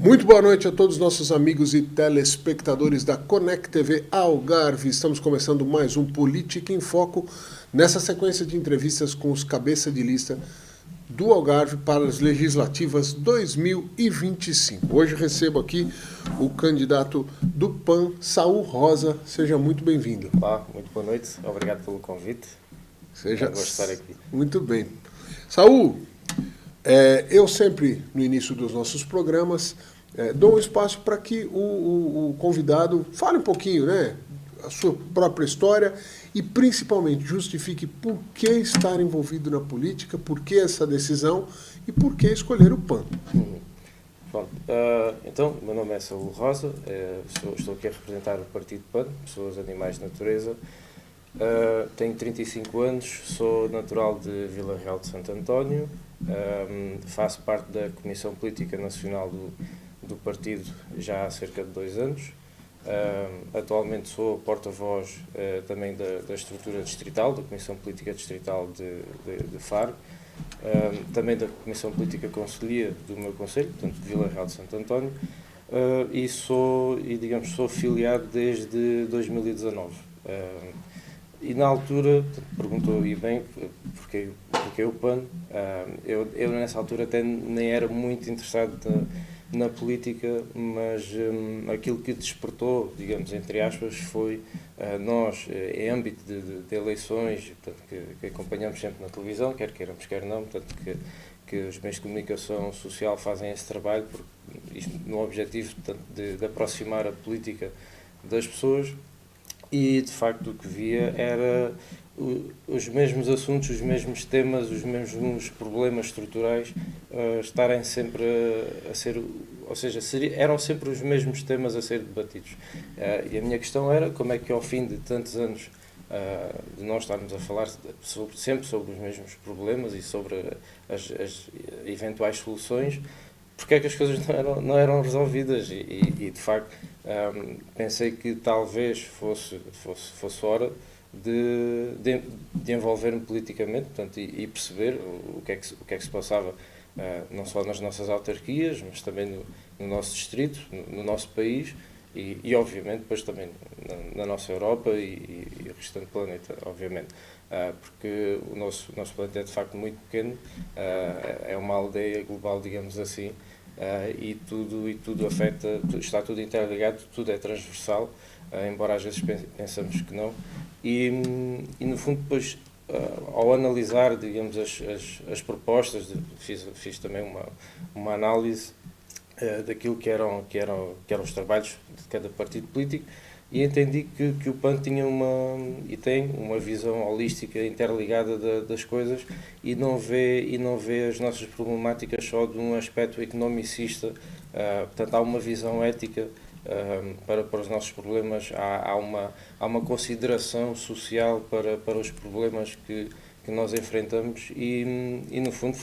Muito boa noite a todos os nossos amigos e telespectadores da Conect TV Algarve. Estamos começando mais um Política em Foco, nessa sequência de entrevistas com os cabeça de lista do Algarve para as legislativas 2025. Hoje recebo aqui o candidato do PAN, Saul Rosa. Seja muito bem-vindo. Olá, muito boa noite. Obrigado pelo convite. Seja Gosto de estar aqui. Muito bem. Saul, eu sempre, no início dos nossos programas, dou um espaço para que o convidado fale um pouquinho, né, a sua própria história e, principalmente, justifique por que estar envolvido na política, por que essa decisão e por que escolher o PAN. Pronto, então, meu nome é Saul Rosa, estou aqui a representar o Partido PAN, Pessoas, Animais, Natureza. Tenho 35 anos, sou natural de Vila Real de Santo António, faço parte da Comissão Política Nacional do partido já há cerca de 2 anos. Atualmente sou porta-voz também da estrutura distrital, da Comissão Política Distrital de Faro, também da Comissão Política Conselhia do meu concelho, portanto de Vila Real de Santo António, e sou filiado desde 2019. E na altura, perguntou e bem porque o PAN, eu nessa altura até nem era muito interessado na política, mas aquilo que despertou, digamos, entre aspas, foi nós, em âmbito de eleições, portanto, que acompanhamos sempre na televisão, quer queiramos, quer não, portanto, que os meios de comunicação social fazem esse trabalho, isto no objetivo, portanto, de aproximar a política das pessoas. E, de facto, o que via era os mesmos assuntos, os mesmos temas, os mesmos problemas estruturais estarem sempre a ser... Ou seja, eram sempre os mesmos temas a ser debatidos. E a minha questão era como é que, ao fim de tantos anos de nós estarmos a falar sempre sobre os mesmos problemas e sobre as eventuais soluções, porque é que as coisas não eram resolvidas e de facto pensei que talvez fosse hora de envolver-me politicamente, portanto, e perceber o que é que se passava não só nas nossas autarquias, mas também no nosso distrito, no nosso país e obviamente depois também na nossa Europa e o restante planeta, obviamente. Porque o nosso planeta é de facto muito pequeno, é uma aldeia global, digamos assim, e tudo afeta, está tudo interligado, tudo é transversal, embora às vezes pensamos que não, e no fundo depois, ao analisar, digamos, as propostas, fiz também uma análise daquilo que eram os trabalhos de cada partido político e entendi que o PAN tinha tem uma visão holística, interligada das coisas e não vê as nossas problemáticas só de um aspecto economicista. Portanto, há uma visão ética para os nossos problemas, há uma consideração social para os problemas que nós enfrentamos e no fundo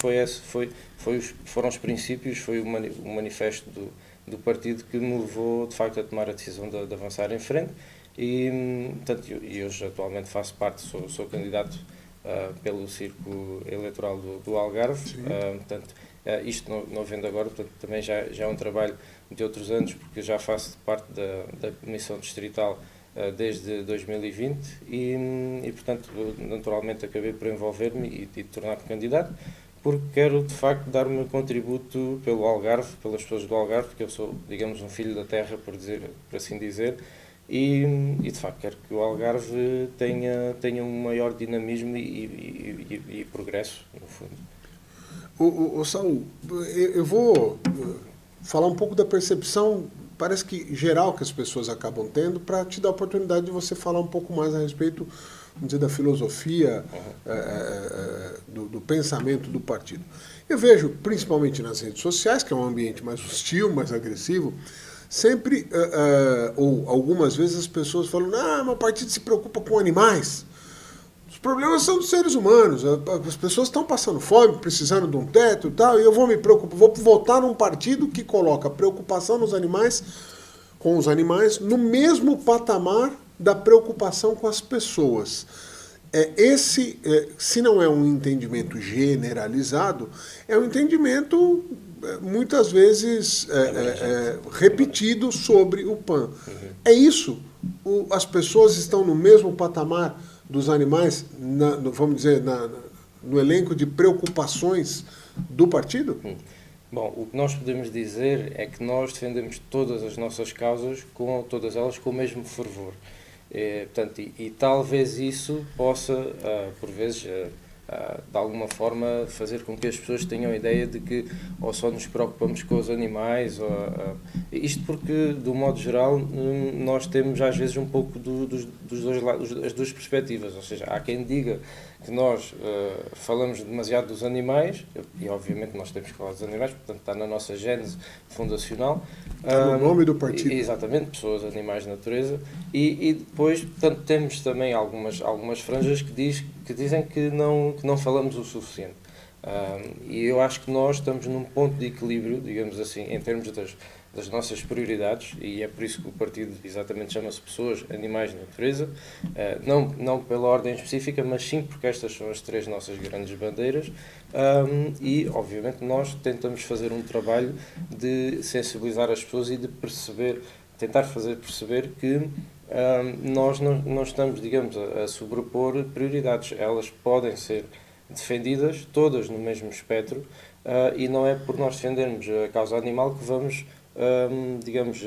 foram os princípios, foi o manifesto do partido que me levou de facto a tomar a decisão de avançar em frente e portanto, hoje atualmente faço parte, sou candidato pelo círculo eleitoral do Algarve, portanto, isto não vendo agora, portanto, também já é um trabalho de outros anos, porque já faço parte da Comissão Distrital desde 2020 e portanto, naturalmente acabei por envolver-me e tornar-me candidato, porque quero, de facto, dar o meu contributo pelo Algarve, pelas pessoas do Algarve, porque eu sou, digamos, um filho da terra, por assim dizer, e de facto quero que o Algarve tenha um maior dinamismo e progresso, no fundo. Saul, eu vou falar um pouco da percepção, parece que geral, que as pessoas acabam tendo, para te dar a oportunidade de você falar um pouco mais a respeito, vamos dizer, da filosofia, do pensamento do partido. Eu vejo, principalmente nas redes sociais, que é um ambiente mais hostil, mais agressivo, sempre, ou algumas vezes as pessoas falam, meu partido se preocupa com animais. Os problemas são dos seres humanos, as pessoas estão passando fome, precisando de um teto e tal, e eu vou me preocupar, vou votar num partido que coloca a preocupação com os animais no mesmo patamar da preocupação com as pessoas. Se não é um entendimento generalizado, é um entendimento muitas vezes repetido sobre o PAN. É isso? As pessoas estão no mesmo patamar dos animais, vamos dizer, no elenco de preocupações do partido? Bom, o que nós podemos dizer é que nós defendemos todas as nossas causas, todas elas com o mesmo fervor. Portanto, e talvez isso possa, por vezes, de alguma forma, fazer com que as pessoas tenham a ideia de que ou só nos preocupamos com os animais, isto porque, do modo geral, nós temos às vezes um pouco dos dois lados, as duas perspectivas, ou seja, há quem diga que nós falamos demasiado dos animais, e obviamente nós temos que falar dos animais, portanto está na nossa gênese fundacional. Está no nome do partido. Exatamente, pessoas, animais, natureza, e depois, portanto, temos também algumas franjas que dizem que não falamos o suficiente. E eu acho que nós estamos num ponto de equilíbrio, digamos assim, em termos das nossas prioridades, e é por isso que o partido exatamente chama-se Pessoas, Animais e Natureza, não pela ordem específica, mas sim porque estas são as três nossas grandes bandeiras, e obviamente nós tentamos fazer um trabalho de sensibilizar as pessoas e de tentar fazer perceber que nós não estamos, digamos, a sobrepor prioridades. Elas podem ser defendidas todas no mesmo espectro, e não é por nós defendermos a causa animal que vamos, digamos,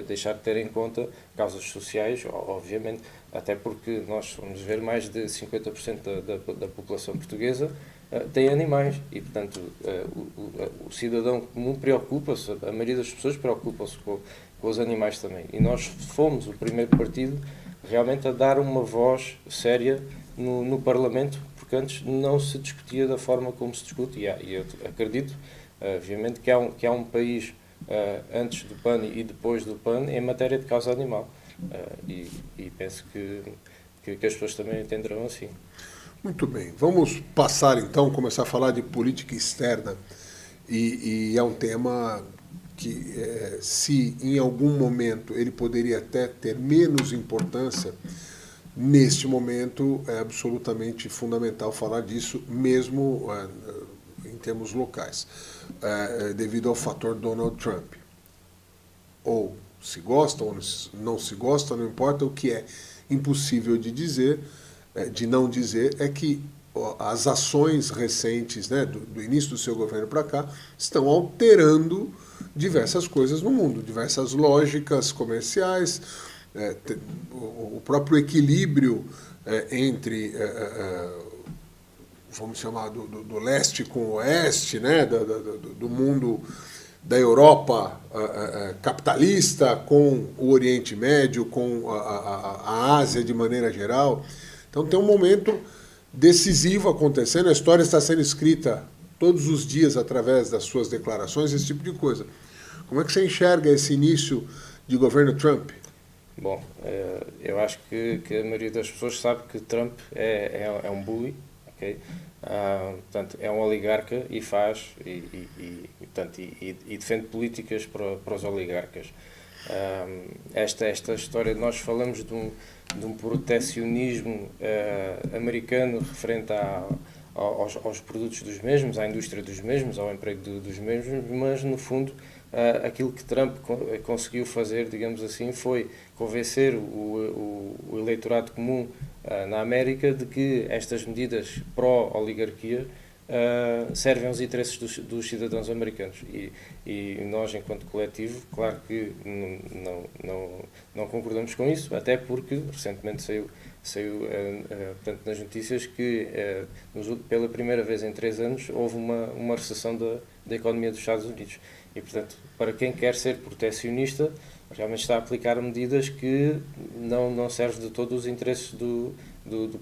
deixar de ter em conta causas sociais, obviamente, até porque nós vamos ver mais de 50% da população portuguesa tem animais e, portanto, o cidadão comum preocupa-se, a maioria das pessoas preocupa-se com os animais também. E nós fomos o primeiro partido realmente a dar uma voz séria no Parlamento, porque antes não se discutia da forma como se discute, e eu acredito, obviamente, que há um país antes do PAN e depois do PAN em matéria de causa animal, e penso que as pessoas também entenderão assim. Muito bem, vamos passar então, começar a falar de política externa, e é um tema que, se em algum momento ele poderia até ter menos importância, neste momento é absolutamente fundamental falar disso, mesmo em termos locais, devido ao fator Donald Trump. Ou se gosta ou não se gosta, não importa, o que é impossível de dizer, de não dizer, é que as ações recentes, né, do início do seu governo para cá estão alterando diversas coisas no mundo, diversas lógicas comerciais, o próprio equilíbrio entre, vamos chamar, do leste com o oeste, né, do mundo da Europa capitalista com o Oriente Médio, com a Ásia de maneira geral. Então tem um momento decisivo acontecendo, a história está sendo escrita todos os dias através das suas declarações, esse tipo de coisa. Como é que você enxerga esse início de governo Trump? Bom, eu acho que a maioria das pessoas sabe que Trump é um bully, ok? Portanto, é um oligarca e defende políticas para os oligarcas. Esta história, nós falamos de um protecionismo americano referente aos produtos dos mesmos, à indústria dos mesmos, ao emprego dos mesmos, mas no fundo aquilo que Trump conseguiu fazer, digamos assim, foi convencer o eleitorado comum na América de que estas medidas pró-oligarquia servem aos interesses dos cidadãos americanos. E nós, enquanto coletivo, claro que não concordamos com isso, até porque recentemente saiu portanto, nas notícias que pela primeira vez em 3 anos houve uma recessão da economia dos Estados Unidos. E, portanto, para quem quer ser protecionista, realmente está a aplicar medidas que não servem de todo os interesses do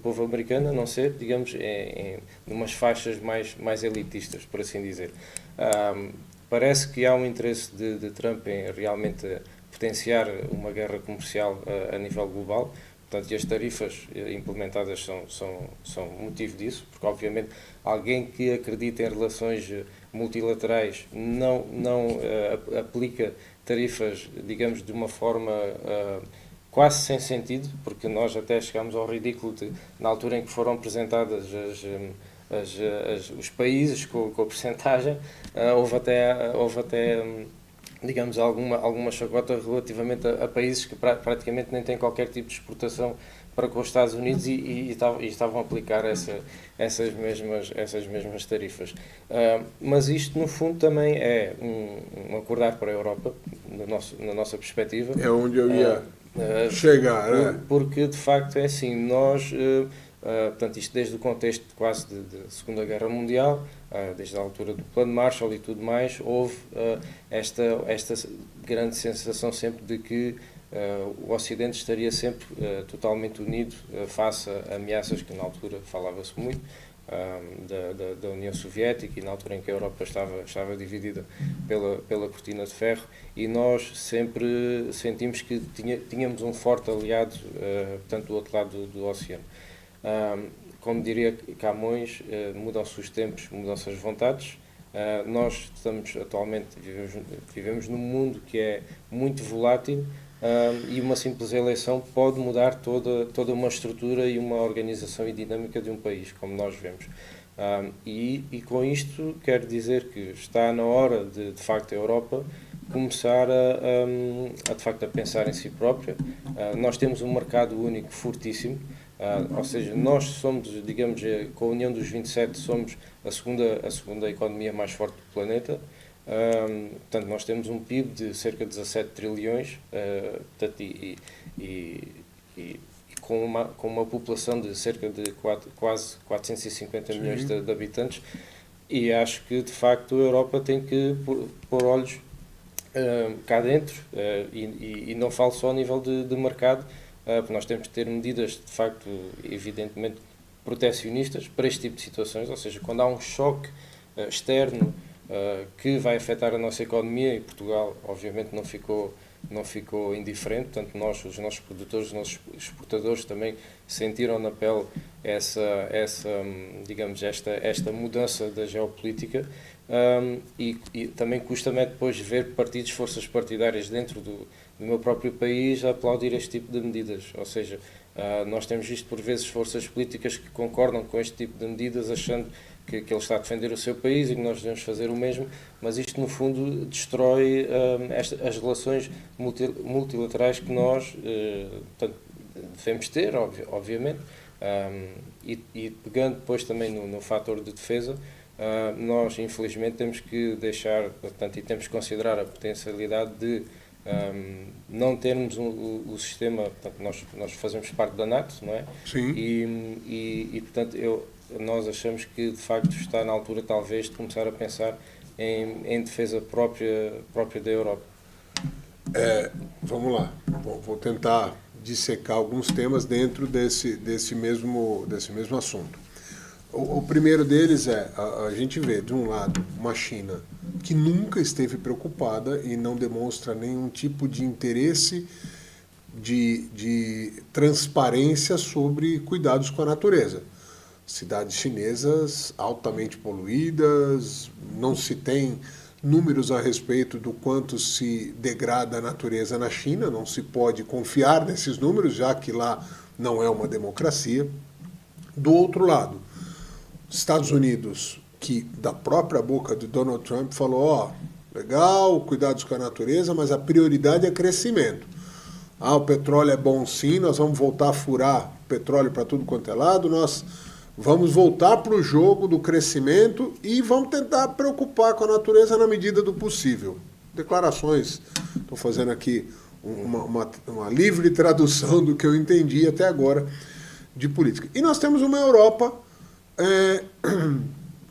povo americano, a não ser, digamos, em umas faixas mais elitistas, por assim dizer. Parece que há um interesse de Trump em realmente potenciar uma guerra comercial a nível global. Portanto, e as tarifas implementadas são motivo disso, porque obviamente alguém que acredita em relações multilaterais não aplica tarifas, digamos, de uma forma quase sem sentido, porque nós até chegámos ao ridículo na altura em que foram apresentadas os países com a percentagem, houve até digamos, alguma chacota relativamente a países que praticamente nem têm qualquer tipo de exportação para com os Estados Unidos e estavam a aplicar essas mesmas tarifas. Mas isto, no fundo, também é um acordar para a Europa, na nossa perspectiva. É onde eu ia chegar. Porque, de facto, é assim, nós... portanto, isto desde o contexto quase de Segunda Guerra Mundial, desde a altura do Plano Marshall e tudo mais, houve esta grande sensação sempre de que o Ocidente estaria sempre totalmente unido face a ameaças que na altura falava-se muito, da União Soviética, e na altura em que a Europa estava dividida pela cortina de ferro, e nós sempre sentimos que tínhamos um forte aliado, portanto, do outro lado do oceano. Como diria Camões, mudam-se os tempos, mudam-se as vontades. Nós atualmente vivemos num mundo que é muito volátil, e uma simples eleição pode mudar toda uma estrutura e uma organização e dinâmica de um país, como nós vemos. E com isto quero dizer que está na hora de facto a Europa começar de facto a pensar em si própria. Nós temos um mercado único fortíssimo. Ou seja, nós somos, digamos, com a união dos 27, somos a segunda economia mais forte do planeta. Portanto, nós temos um PIB de cerca de 17 trilhões, portanto, e com uma população de cerca de quase 450 milhões de habitantes, e acho que, de facto, a Europa tem que pôr olhos cá dentro, e não falo só a nível de mercado, porque nós temos que ter medidas, de facto, evidentemente, protecionistas para este tipo de situações, ou seja, quando há um choque externo que vai afetar a nossa economia, e Portugal, obviamente, não ficou indiferente, portanto, os nossos produtores, os nossos exportadores também sentiram na pele digamos, esta mudança da geopolítica, e também custa-me depois ver forças partidárias dentro do meu próprio país a aplaudir este tipo de medidas. Ou seja, nós temos visto por vezes forças políticas que concordam com este tipo de medidas, achando que ele está a defender o seu país e que nós devemos fazer o mesmo, mas isto no fundo destrói as relações multilaterais que nós devemos ter, obviamente, e pegando depois também no fator de defesa, nós infelizmente temos que deixar, portanto, e temos que considerar a potencialidade de não termos o sistema, portanto, nós fazemos parte da NATO, não é? Sim. E portanto, nós achamos que de facto está na altura talvez de começar a pensar em defesa própria da Europa. Vamos lá, vou tentar dissecar alguns temas dentro desse mesmo assunto. O primeiro deles a gente vê, de um lado, uma China que nunca esteve preocupada e não demonstra nenhum tipo de interesse de transparência sobre cuidados com a natureza. Cidades chinesas altamente poluídas, não se tem números a respeito do quanto se degrada a natureza na China, não se pode confiar nesses números, já que lá não é uma democracia. Do outro lado, Estados Unidos, que da própria boca de Donald Trump falou, legal, cuidados com a natureza, mas a prioridade é crescimento. O petróleo é bom sim, nós vamos voltar a furar petróleo para tudo quanto é lado, nós vamos voltar para o jogo do crescimento e vamos tentar preocupar com a natureza na medida do possível. Declarações, estou fazendo aqui uma livre tradução do que eu entendi até agora de política. E nós temos uma Europa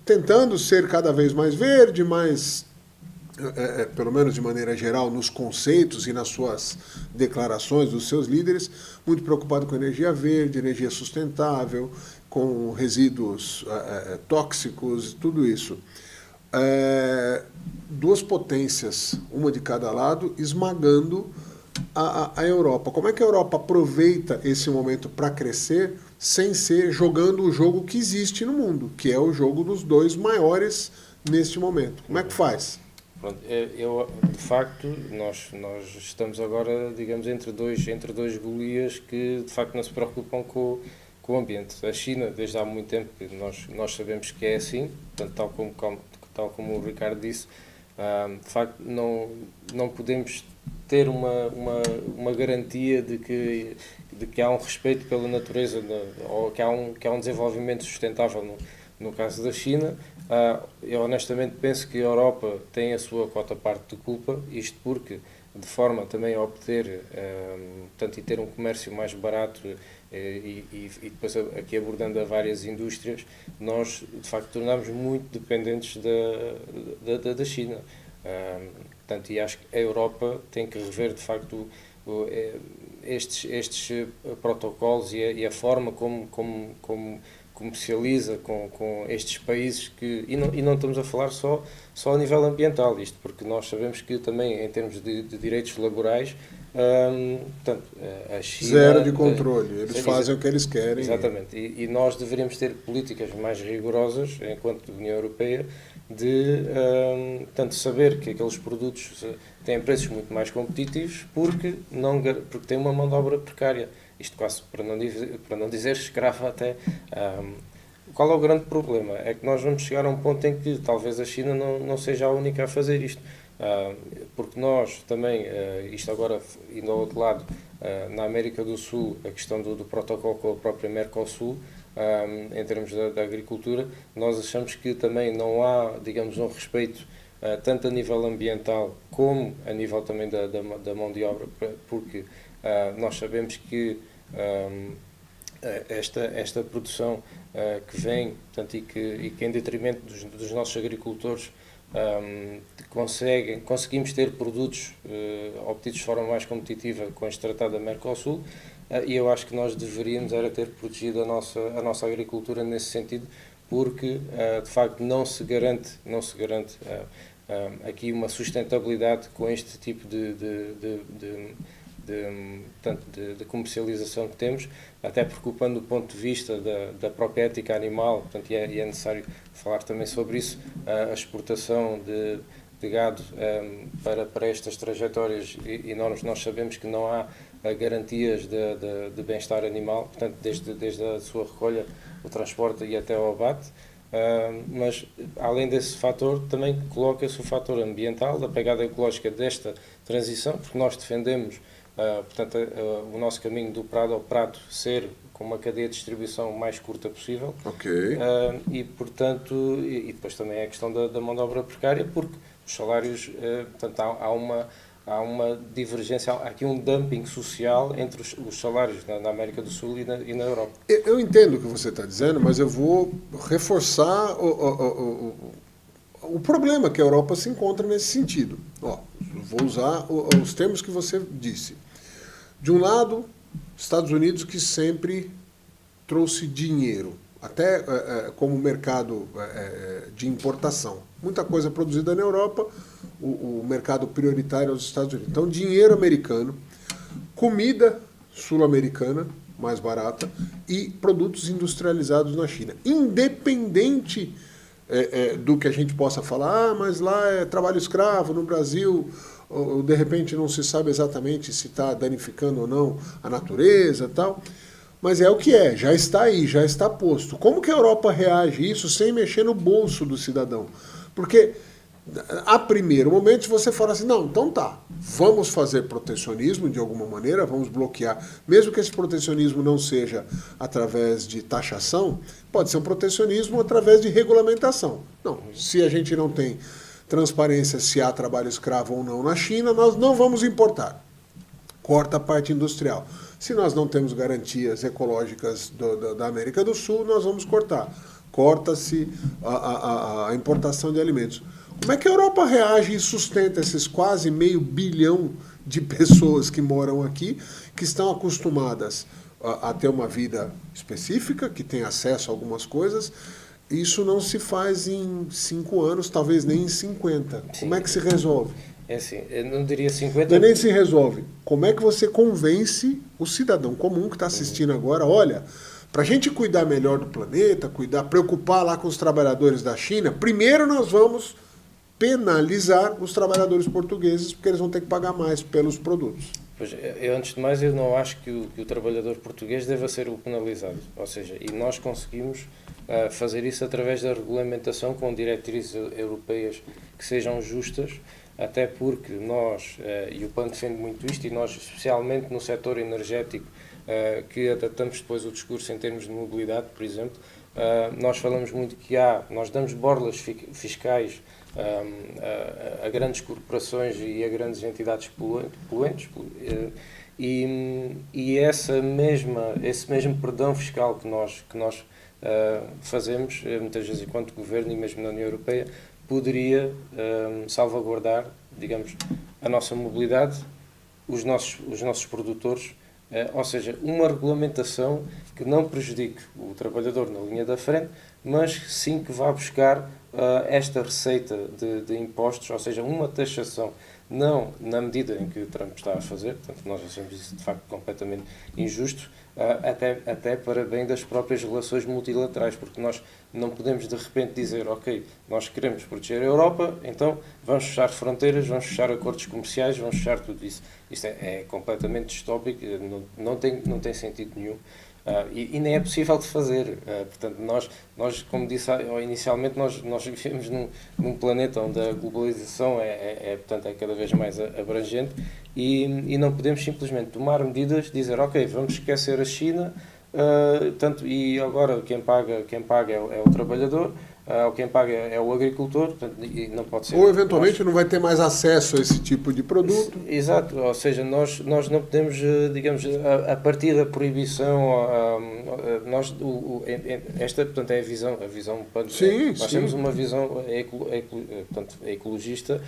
tentando ser cada vez mais verde, mais, pelo menos de maneira geral, nos conceitos e nas suas declarações dos seus líderes, muito preocupado com energia verde, energia sustentável, com resíduos tóxicos, tudo isso. Duas potências, uma de cada lado, esmagando a Europa. Como é que a Europa aproveita esse momento para crescer sem ser jogando o jogo que existe no mundo, que é o jogo dos dois maiores neste momento? Como é que faz? Pronto, de facto, nós estamos agora, digamos, entre dois Golias que, de facto, não se preocupam com o ambiente. A China, desde há muito tempo, que nós sabemos que é assim, portanto, tal como o Ricardo disse, de facto, não podemos ter uma garantia de que há um respeito pela natureza ou que há um desenvolvimento sustentável no caso da China. Eu honestamente penso que a Europa tem a sua quota-parte de culpa, isto porque, de forma também a obter, portanto, e ter um comércio mais barato e depois aqui abordando a várias indústrias, nós de facto tornamos muito dependentes da China. Portanto, e acho que a Europa tem que rever de facto estes protocolos e a forma como comercializa com estes países e não estamos a falar só a nível ambiental, isto porque nós sabemos que também em termos de direitos laborais, portanto, a China... Zero de controle, eles fazem o que eles querem. Exatamente, e nós deveríamos ter políticas mais rigorosas, enquanto União Europeia, portanto, saber que aqueles produtos têm preços muito mais competitivos porque têm uma mão de obra precária. Isto quase para não dizer escrava até. Qual é o grande problema? É que nós vamos chegar a um ponto em que talvez a China não seja a única a fazer isto. Porque nós também, isto agora indo ao outro lado, na América do Sul, a questão do protocolo com a própria Mercosul, em termos da agricultura, nós achamos que também não há, digamos, um respeito tanto a nível ambiental como a nível também da mão de obra, porque nós sabemos que esta produção que vem, portanto, e que em detrimento dos nossos agricultores conseguimos ter produtos obtidos de forma mais competitiva com este tratado da Mercosul, e eu acho que nós deveríamos era ter protegido a nossa agricultura nesse sentido, porque de facto não se garante aqui uma sustentabilidade com este tipo de comercialização que temos, até preocupando do ponto de vista da própria ética animal, portanto, e é necessário falar também sobre isso, a exportação de gado para estas trajetórias enormes. Nós sabemos que não há garantias de bem-estar animal, portanto, desde a sua recolha, o transporte e até ao abate. Mas, além desse fator, também coloca-se o fator ambiental, da pegada ecológica desta transição, porque nós defendemos, portanto, o nosso caminho do prado ao prato ser com uma cadeia de distribuição mais curta possível. Ok. E, portanto, e depois também é a questão da mão de obra precária, porque os salários, portanto, há uma divergência, há aqui um dumping social entre os salários na América do Sul e na Europa. Eu entendo o que você está dizendo, mas eu vou reforçar o problema que a Europa se encontra nesse sentido. Vou usar os termos que você disse. De um lado, Estados Unidos, que sempre trouxe dinheiro, até como mercado de importação. Muita coisa produzida na Europa, o mercado prioritário é os Estados Unidos. Então, dinheiro americano, comida sul-americana, mais barata, e produtos industrializados na China. Independente do que a gente possa falar, mas lá é trabalho escravo, no Brasil, ou de repente não se sabe exatamente se está danificando ou não a natureza e tal. Mas é o que é, já está aí, já está posto. Como que a Europa reage a isso sem mexer no bolso do cidadão? Porque, a primeiro momento, você fala assim, não, então tá, vamos fazer protecionismo de alguma maneira, vamos bloquear, mesmo que esse protecionismo não seja através de taxação, pode ser um protecionismo através de regulamentação. Não, se a gente não tem transparência se há trabalho escravo ou não na China, nós não vamos importar. Corta a parte industrial. Se nós não temos garantias ecológicas da América do Sul, nós vamos cortar. Corta-se a importação de alimentos. Como é que a Europa reage e sustenta esses quase 500 milhões de pessoas que moram aqui, que estão acostumadas a ter uma vida específica, que tem acesso a algumas coisas? Isso não se faz em 5 anos, talvez nem em 50. Sim. Como é que se resolve? É assim, eu não diria 50... Não, nem se resolve. Como é que você convence o cidadão comum que está assistindo agora, olha, para a gente cuidar melhor do planeta, preocupar lá com os trabalhadores da China, primeiro nós vamos penalizar os trabalhadores portugueses, porque eles vão ter que pagar mais pelos produtos. Pois, antes de mais, eu não acho que o trabalhador português deva ser o penalizado. Ou seja, e nós conseguimos fazer isso através da regulamentação com diretrizes europeias que sejam justas, até porque nós, e o PAN defende muito isto, e nós, especialmente no setor energético, que adaptamos depois o discurso em termos de mobilidade, por exemplo, nós falamos muito que nós damos borlas fiscais a grandes corporações e a grandes entidades poluentes, e esse mesmo perdão fiscal que nós fazemos, muitas vezes enquanto governo e mesmo na União Europeia, poderia salvaguardar, digamos, a nossa mobilidade, os nossos produtores, ou seja, uma regulamentação que não prejudique o trabalhador na linha da frente, mas sim que vá buscar esta receita de impostos, ou seja, uma taxação, não na medida em que o Trump está a fazer, portanto nós achamos isso de facto completamente injusto, até para bem das próprias relações multilaterais, porque nós não podemos de repente dizer, ok, nós queremos proteger a Europa, então vamos fechar fronteiras, vamos fechar acordos comerciais, vamos fechar tudo isso. Isto é completamente distópico, não tem sentido nenhum. E nem é possível de fazer. Portanto, nós, como disse inicialmente, nós vivemos num planeta onde a globalização portanto, é cada vez mais abrangente e não podemos simplesmente tomar medidas, dizer, ok, vamos esquecer a China, e agora quem paga é o trabalhador, quem paga é o agricultor, portanto, e não pode ser. Ou eventualmente não vai ter mais acesso a esse tipo de produto. Exato, ou seja, nós não podemos, digamos, a partir da proibição, esta, portanto, é a visão Sim, nós temos uma visão portanto, ecologista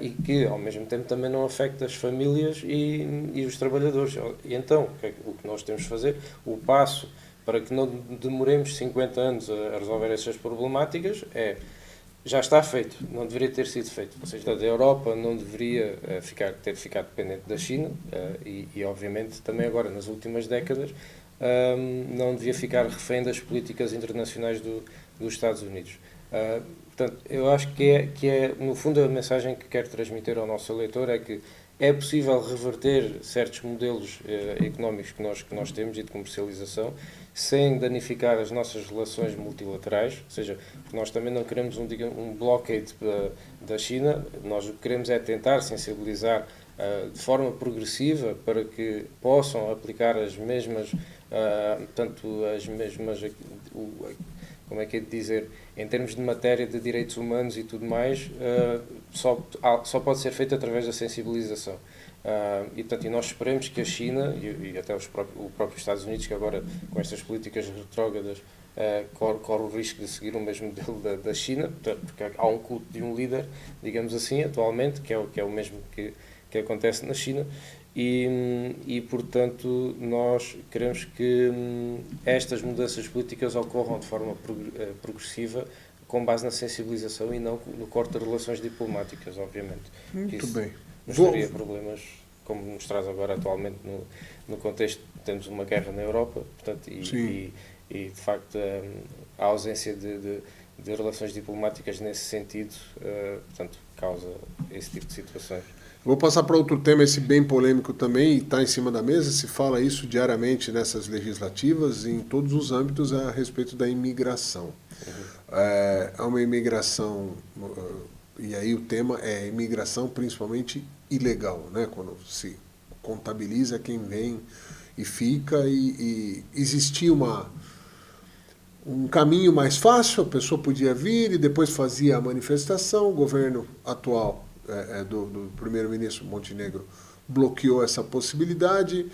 e que ao mesmo tempo também não afeta as famílias e os trabalhadores. E então, o que nós temos de fazer, o passo para que não demoremos 50 anos a resolver essas problemáticas, já está feito, não deveria ter sido feito. Ou seja, a Europa não deveria ter ficado dependente da China e, obviamente, também agora, nas últimas décadas, não devia ficar refém das políticas internacionais dos Estados Unidos. Portanto, eu acho que no fundo, a mensagem que quero transmitir ao nosso eleitor é que é possível reverter certos modelos económicos que nós temos e de comercialização sem danificar as nossas relações multilaterais, ou seja, porque nós também não queremos um blockade da China, nós o que queremos é tentar sensibilizar de forma progressiva para que possam aplicar as mesmas, como é que é de dizer, em termos de matéria de direitos humanos e tudo mais, só pode ser feito através da sensibilização. E nós esperemos que a China e até o próprio Estados Unidos, que agora com estas políticas retrógradas corre o risco de seguir o mesmo modelo da China, porque há um culto de um líder, digamos assim, atualmente, que é o mesmo que acontece na China, e portanto nós queremos que estas mudanças políticas ocorram de forma progressiva, com base na sensibilização e não no corte de relações diplomáticas, obviamente. Muito bem. Nos traria problemas, como nos traz agora atualmente no contexto que temos uma guerra na Europa, portanto, e de facto a ausência de relações diplomáticas nesse sentido, portanto, causa esse tipo de situações. Vou passar para outro tema, esse bem polêmico também, e está em cima da mesa, se fala isso diariamente nessas legislativas e em todos os âmbitos a respeito da imigração. É uma imigração, e aí o tema é imigração principalmente ilegal, né? Quando se contabiliza quem vem e fica, e existia um caminho mais fácil, a pessoa podia vir e depois fazia a manifestação, o governo atual do primeiro-ministro Montenegro bloqueou essa possibilidade.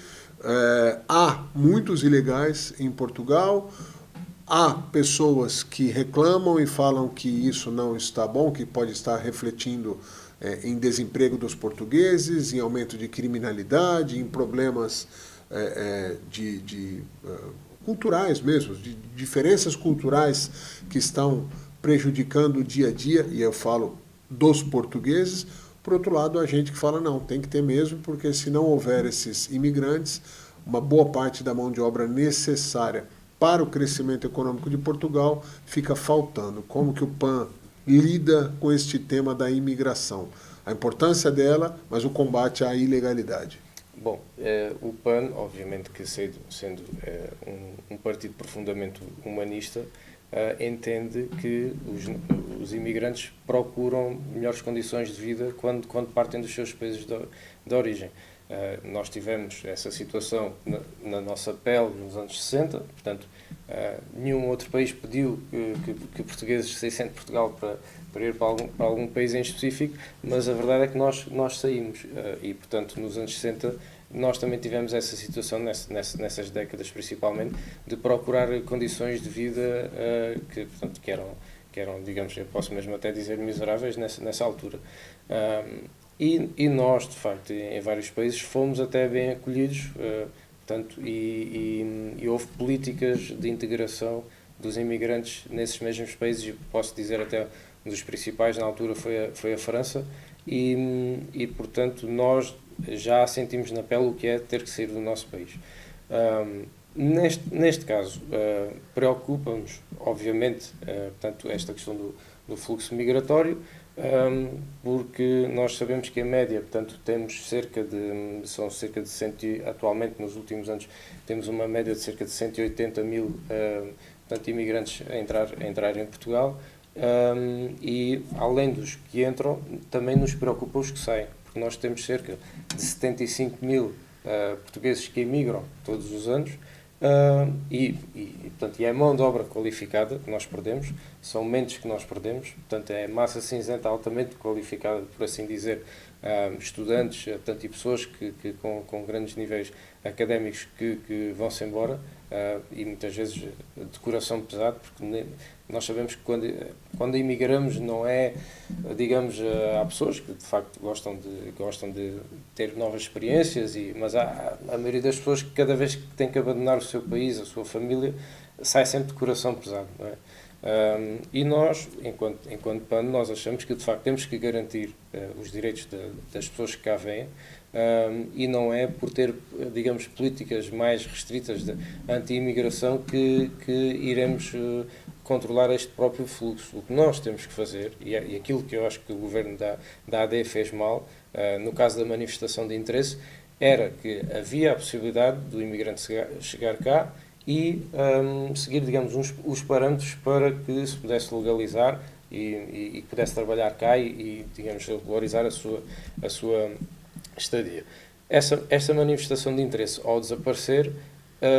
Há muitos ilegais em Portugal, há pessoas que reclamam e falam que isso não está bom, que pode estar refletindo em desemprego dos portugueses, em aumento de criminalidade, em problemas culturais mesmo, de diferenças culturais que estão prejudicando o dia a dia, e eu falo dos portugueses. Por outro lado, a gente que fala, não, tem que ter mesmo, porque se não houver esses imigrantes, uma boa parte da mão de obra necessária para o crescimento econômico de Portugal fica faltando. Como que o PAN lida com este tema da imigração? A importância dela, mas o combate à ilegalidade. Bom, o PAN, obviamente que sendo um partido profundamente humanista, entende que os imigrantes procuram melhores condições de vida quando partem dos seus países de origem. Nós tivemos essa situação na nossa pele nos anos 60, portanto, nenhum outro país pediu que portugueses saíssem de Portugal para ir para algum país em específico, mas a verdade é que nós saímos e, portanto, nos anos 60 nós também tivemos essa situação, nessas décadas principalmente, de procurar condições de vida portanto, que eram, digamos, eu posso mesmo até dizer miseráveis nessa altura. E nós, de facto, em vários países, fomos até bem acolhidos, portanto, e houve políticas de integração dos imigrantes nesses mesmos países, e posso dizer até um dos principais na altura foi a França, e portanto, nós já sentimos na pele o que é ter que sair do nosso país. Neste caso, preocupa-nos, obviamente, portanto, esta questão do fluxo migratório, porque nós sabemos que a média, portanto, temos são cerca de atualmente, nos últimos anos, temos uma média de cerca de 180 mil portanto, imigrantes a entrar em Portugal, e além dos que entram, também nos preocupa os que saem, porque nós temos cerca de 75 mil portugueses que emigram todos os anos, portanto, é a mão de obra qualificada que nós perdemos, são mentes que nós perdemos, portanto, é massa cinzenta altamente qualificada, por assim dizer, estudantes, portanto, e pessoas com grandes níveis académicos que vão-se embora, e muitas vezes de coração pesado, porque nós sabemos que quando imigramos não é, digamos, há pessoas que de facto gostam de ter novas experiências, mas há a maioria das pessoas que cada vez que tem que abandonar o seu país, a sua família, sai sempre de coração pesado, não é? E nós, enquanto PAN, nós achamos que de facto temos que garantir os direitos das pessoas que cá vêm, e não é por ter, digamos, políticas mais restritas de anti-imigração que iremos controlar este próprio fluxo. O que nós temos que fazer, e aquilo que eu acho que o governo da AD fez mal, no caso da manifestação de interesse, era que havia a possibilidade do imigrante chegar cá e seguir, digamos, os parâmetros para que se pudesse legalizar e pudesse trabalhar cá e digamos, regularizar a sua estadia. Esta manifestação de interesse, ao desaparecer,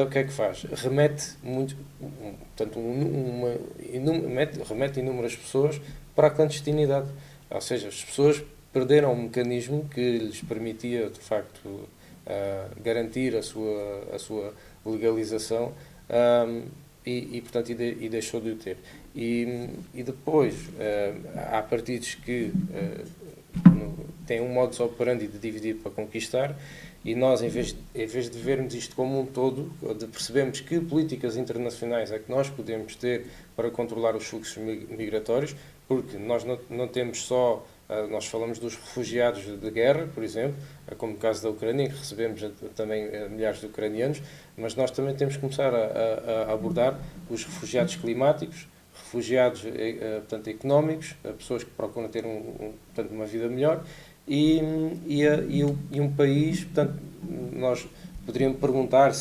o que é que faz? Remete portanto, remete inúmeras pessoas para a clandestinidade. Ou seja, as pessoas perderam um mecanismo que lhes permitia, de facto, garantir a sua legalização, portanto, e deixou de o ter. E depois, há partidos que têm um modus operandi de dividir para conquistar, e nós, em vez de vermos isto como um todo, de percebermos que políticas internacionais é que nós podemos ter para controlar os fluxos migratórios, porque nós não temos só, nós falamos dos refugiados de guerra, por exemplo, como no caso da Ucrânia, em que recebemos também milhares de ucranianos, mas nós também temos que começar a abordar os refugiados climáticos, refugiados portanto, económicos, pessoas que procuram ter portanto, uma vida melhor, e um país, portanto, nós poderíamos perguntar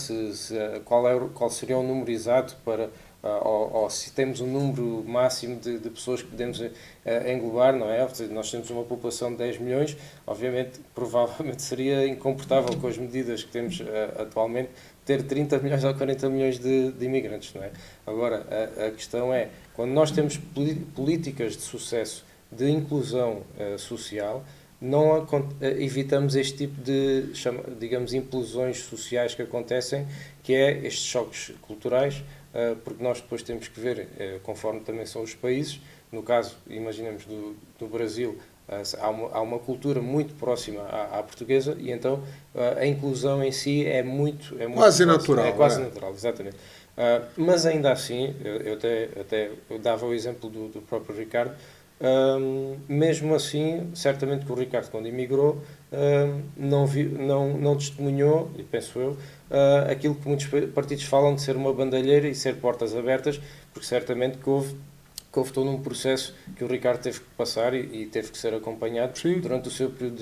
qual seria o número exato para, ou se temos um número máximo de pessoas que podemos englobar, não é? Nós temos uma população de 10 milhões, obviamente, provavelmente seria incomportável com as medidas que temos atualmente ter 30 milhões ou 40 milhões de imigrantes, não é? Agora, a questão é, quando nós temos políticas de sucesso de inclusão social, não evitamos este tipo de, digamos, implosões sociais que acontecem, que é estes choques culturais, porque nós depois temos que ver, conforme também são os países, no caso, imaginemos, do Brasil, há uma cultura muito próxima à portuguesa, e então a inclusão em si é muito quase natural. É quase natural, exatamente. Mas ainda assim, eu dava o exemplo do próprio Ricardo. Mesmo assim, certamente que o Ricardo, quando emigrou, não testemunhou, e penso eu, aquilo que muitos partidos falam de ser uma bandalheira e ser portas abertas, porque certamente que houve que houve todo um processo que o Ricardo teve que passar e teve que ser acompanhado Sim. durante o seu período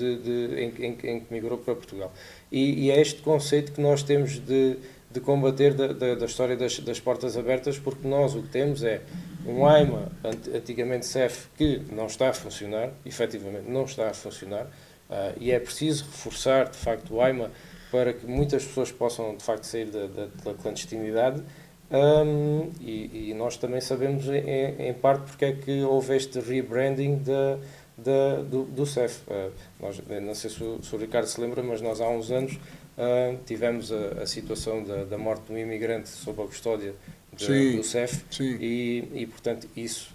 em que migrou para Portugal. E é este conceito que nós temos de combater da história das portas abertas, porque nós o que temos é um AIMA, antigamente CEF, que não está a funcionar, efetivamente não está a funcionar, e é preciso reforçar, de facto, o AIMA para que muitas pessoas possam, de facto, sair da clandestinidade. E nós também sabemos, em parte, porque é que houve este rebranding do CEF. Nós, não sei se o Ricardo se lembra, mas nós há uns anos tivemos a situação da morte de um imigrante sob a custódia do CEF e, portanto, isso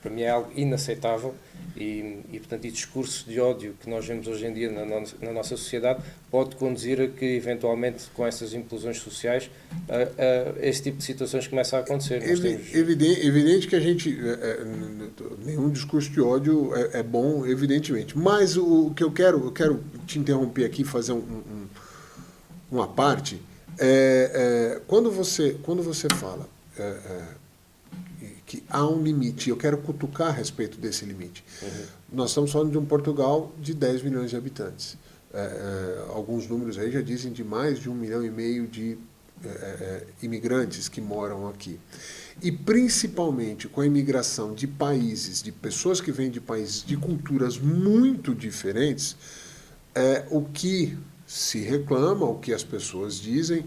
para mim é algo inaceitável e portanto, e discursos de ódio que nós vemos hoje em dia na nossa sociedade pode conduzir a que, eventualmente, com essas implosões sociais, esse tipo de situações começa a acontecer. Evidente que a gente... nenhum discurso de ódio é bom, evidentemente. Mas o que eu quero te interromper aqui, fazer uma parte. Quando você fala que há um limite, eu quero cutucar a respeito desse limite. Nós estamos falando de um Portugal de 10 milhões de habitantes. Alguns números aí já dizem de mais de 1,5 milhão de imigrantes que moram aqui. E principalmente com a imigração de países, de pessoas que vêm de países de culturas muito diferentes, o que se reclama, o que as pessoas dizem,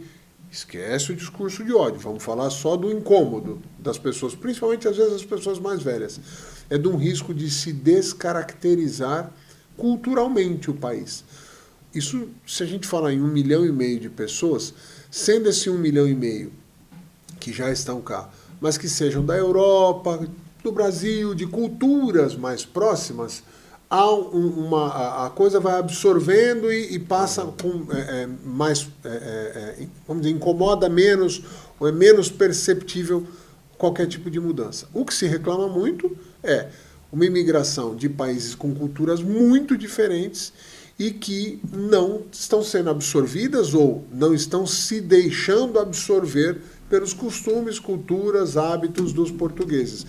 esquece o discurso de ódio, vamos falar só do incômodo das pessoas, principalmente às vezes as pessoas mais velhas. É de um risco de se descaracterizar culturalmente o país. Isso, se a gente falar em 1,5 milhão de pessoas, sendo esse 1,5 milhão que já estão cá, mas que sejam da Europa, do Brasil, de culturas mais próximas, a coisa vai absorvendo e passa com mais, vamos dizer, incomoda menos, ou é menos perceptível qualquer tipo de mudança. O que se reclama muito é uma imigração de países com culturas muito diferentes e que não estão sendo absorvidas ou não estão se deixando absorver pelos costumes, culturas, hábitos dos portugueses.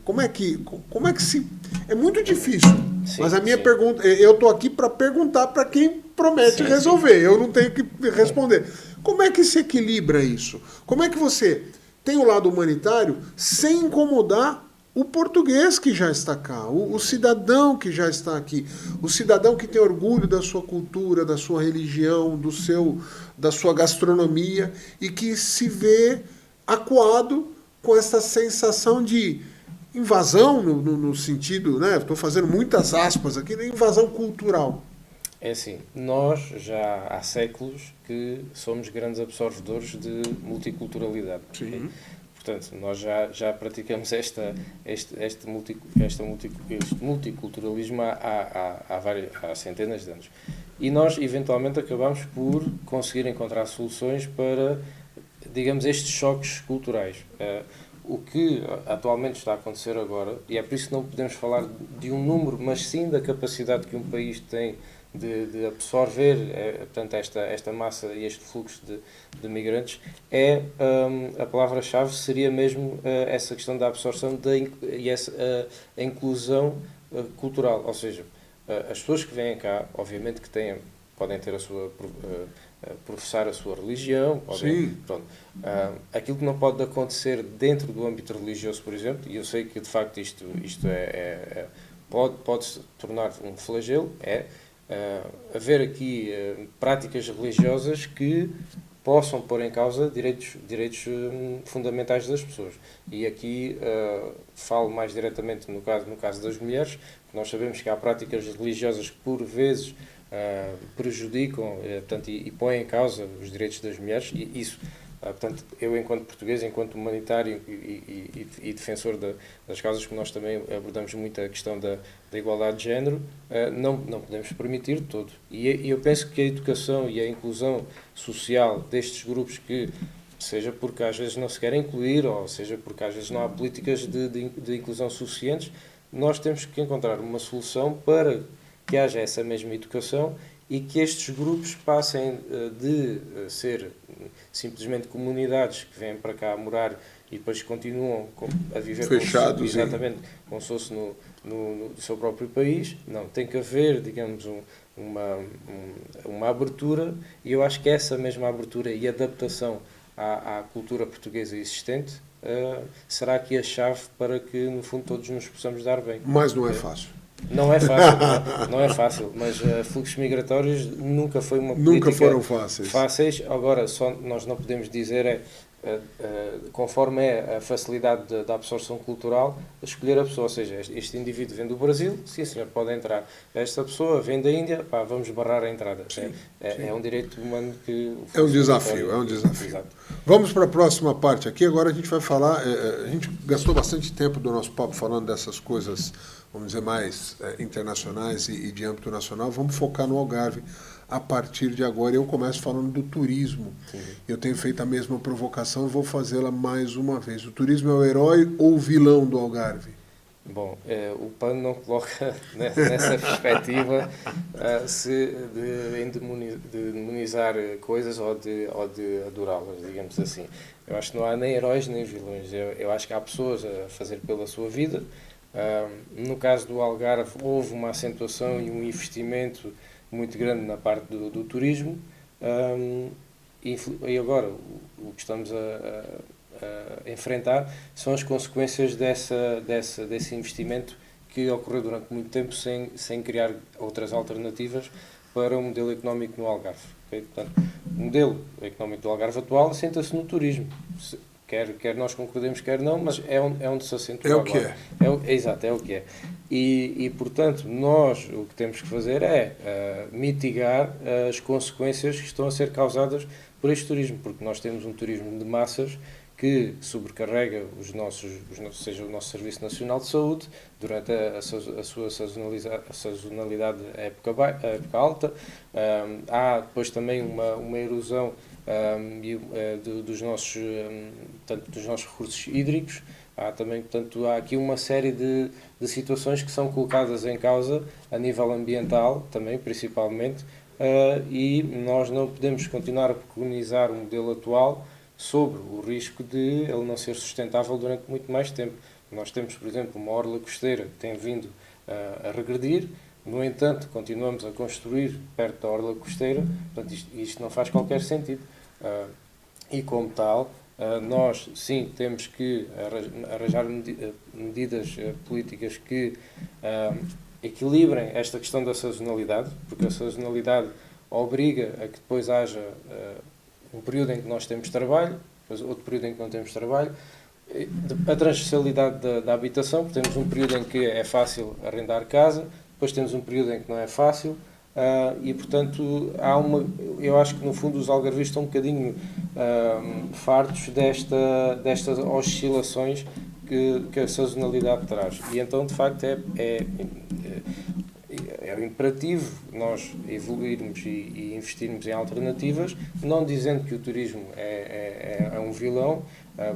Como é que se... É muito difícil, sim, mas a minha pergunta... Eu estou aqui para perguntar para quem promete resolver, eu não tenho que responder. Como é que se equilibra isso? Como é que você tem o lado humanitário sem incomodar o português que já está cá, o cidadão que já está aqui, o cidadão que tem orgulho da sua cultura, da sua religião, da sua gastronomia e que se vê acuado com essa sensação de invasão no sentido, né? Estou fazendo muitas aspas aqui, de invasão cultural. É assim, nós já há séculos que somos grandes absorvedores de multiculturalidade. Sim. Portanto, nós já praticamos este multiculturalismo há centenas de anos. E nós, eventualmente, acabamos por conseguir encontrar soluções para, digamos, estes choques culturais. O que atualmente está a acontecer agora, e é por isso que não podemos falar de um número, mas sim da capacidade que um país tem de absorver portanto, esta massa e este fluxo de migrantes, a palavra-chave seria mesmo essa questão da absorção e a inclusão cultural. Ou seja, as pessoas que vêm cá, obviamente que podem ter professar a sua religião, pronto. Aquilo que não pode acontecer dentro do âmbito religioso, por exemplo, e eu sei que de facto isto pode se tornar um flagelo, haver aqui práticas religiosas que possam pôr em causa direitos fundamentais das pessoas. E aqui falo mais diretamente no caso das mulheres, porque nós sabemos que há práticas religiosas que por vezes prejudicam portanto, e põem em causa os direitos das mulheres, e isso, portanto, eu enquanto português, enquanto humanitário e defensor das causas que nós também abordamos muito a questão da igualdade de género, não podemos permitir de todo. E eu penso que a educação e a inclusão social destes grupos que, seja porque às vezes não se querem incluir, ou seja porque às vezes não há políticas de inclusão suficientes, nós temos que encontrar uma solução para que haja essa mesma educação e que estes grupos passem de ser simplesmente comunidades que vêm para cá morar e depois continuam a viver fechados, exatamente como se fosse no seu próprio país. Não, tem que haver, digamos, uma abertura, e eu acho que essa mesma abertura e adaptação à cultura portuguesa existente será aqui a chave para que, no fundo, todos nos possamos dar bem. Mas não é fácil. Não é fácil, não é fácil, mas fluxos migratórios nunca foi uma política Nunca foram fáceis. Agora, só nós não podemos dizer conforme é a facilidade da absorção cultural, escolher a pessoa. Ou seja, este indivíduo vem do Brasil, sim senhor, pode entrar. Esta pessoa vem da Índia, vamos barrar a entrada. Sim. É um direito humano que... É um desafio. Exato. Vamos para a próxima parte aqui. Agora a gente vai falar... A gente gastou bastante tempo do nosso papo falando dessas coisas, vamos dizer, mais internacionais e de âmbito nacional. Vamos focar no Algarve. A partir de agora, eu começo falando do turismo. Sim. Eu tenho feito a mesma provocação e vou fazê-la mais uma vez. O turismo é o herói ou o vilão do Algarve? Bom, o PAN não coloca nessa perspectiva de demonizar coisas ou de adorá-las, digamos assim. Eu acho que não há nem heróis nem vilões. Eu acho que há pessoas a fazer pela sua vida. No caso do Algarve, houve uma acentuação e um investimento muito grande na parte do turismo, e agora o que estamos a enfrentar são as consequências desse investimento que ocorreu durante muito tempo sem criar outras alternativas para o modelo económico no Algarve. Okay? Portanto, o modelo económico do Algarve atual assenta-se no turismo. Quer nós concordemos, quer não, mas é onde se acentua agora. É o que é. Exato, é o que é. E, portanto, nós o que temos que fazer é mitigar as consequências que estão a ser causadas por este turismo, porque nós temos um turismo de massas que sobrecarrega seja o nosso Serviço Nacional de Saúde durante a sua sazonalidade à época alta. Há depois também uma erosão dos nossos recursos hídricos. Há aqui uma série de situações que são colocadas em causa a nível ambiental, também, principalmente, e nós não podemos continuar a preconizar o modelo atual sobre o risco de ele não ser sustentável durante muito mais tempo. Nós temos, por exemplo, uma orla costeira que tem vindo a regredir. No entanto, continuamos a construir perto da orla costeira, portanto, isto não faz qualquer sentido. E como tal, nós sim temos que arranjar medidas políticas que equilibrem esta questão da sazonalidade, porque a sazonalidade obriga a que depois haja um período em que nós temos trabalho, depois outro período em que não temos trabalho. A transversalidade da habitação, porque temos um período em que é fácil arrendar casa, depois temos um período em que não é fácil, e portanto eu acho que no fundo os algarvistas estão um bocadinho fartos destas oscilações que a sazonalidade traz, e então de facto é imperativo nós evoluirmos e investirmos em alternativas, não dizendo que o turismo é um vilão,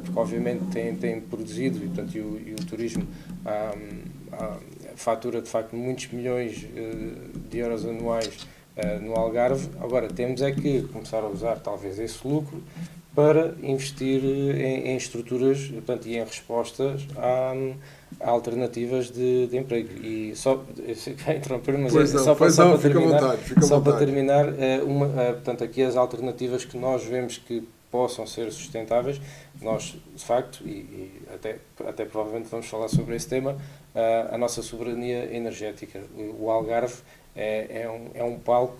porque obviamente tem produzido e o turismo fatura de facto muitos milhões de euros anuais no Algarve. Agora temos é que começar a usar talvez esse lucro para investir em estruturas, portanto, e em respostas a alternativas de emprego. E só interromper, mas só para terminar, portanto, aqui as alternativas que nós vemos que possam ser sustentáveis, nós de facto, e até provavelmente vamos falar sobre esse tema, a nossa soberania energética. O Algarve é um palco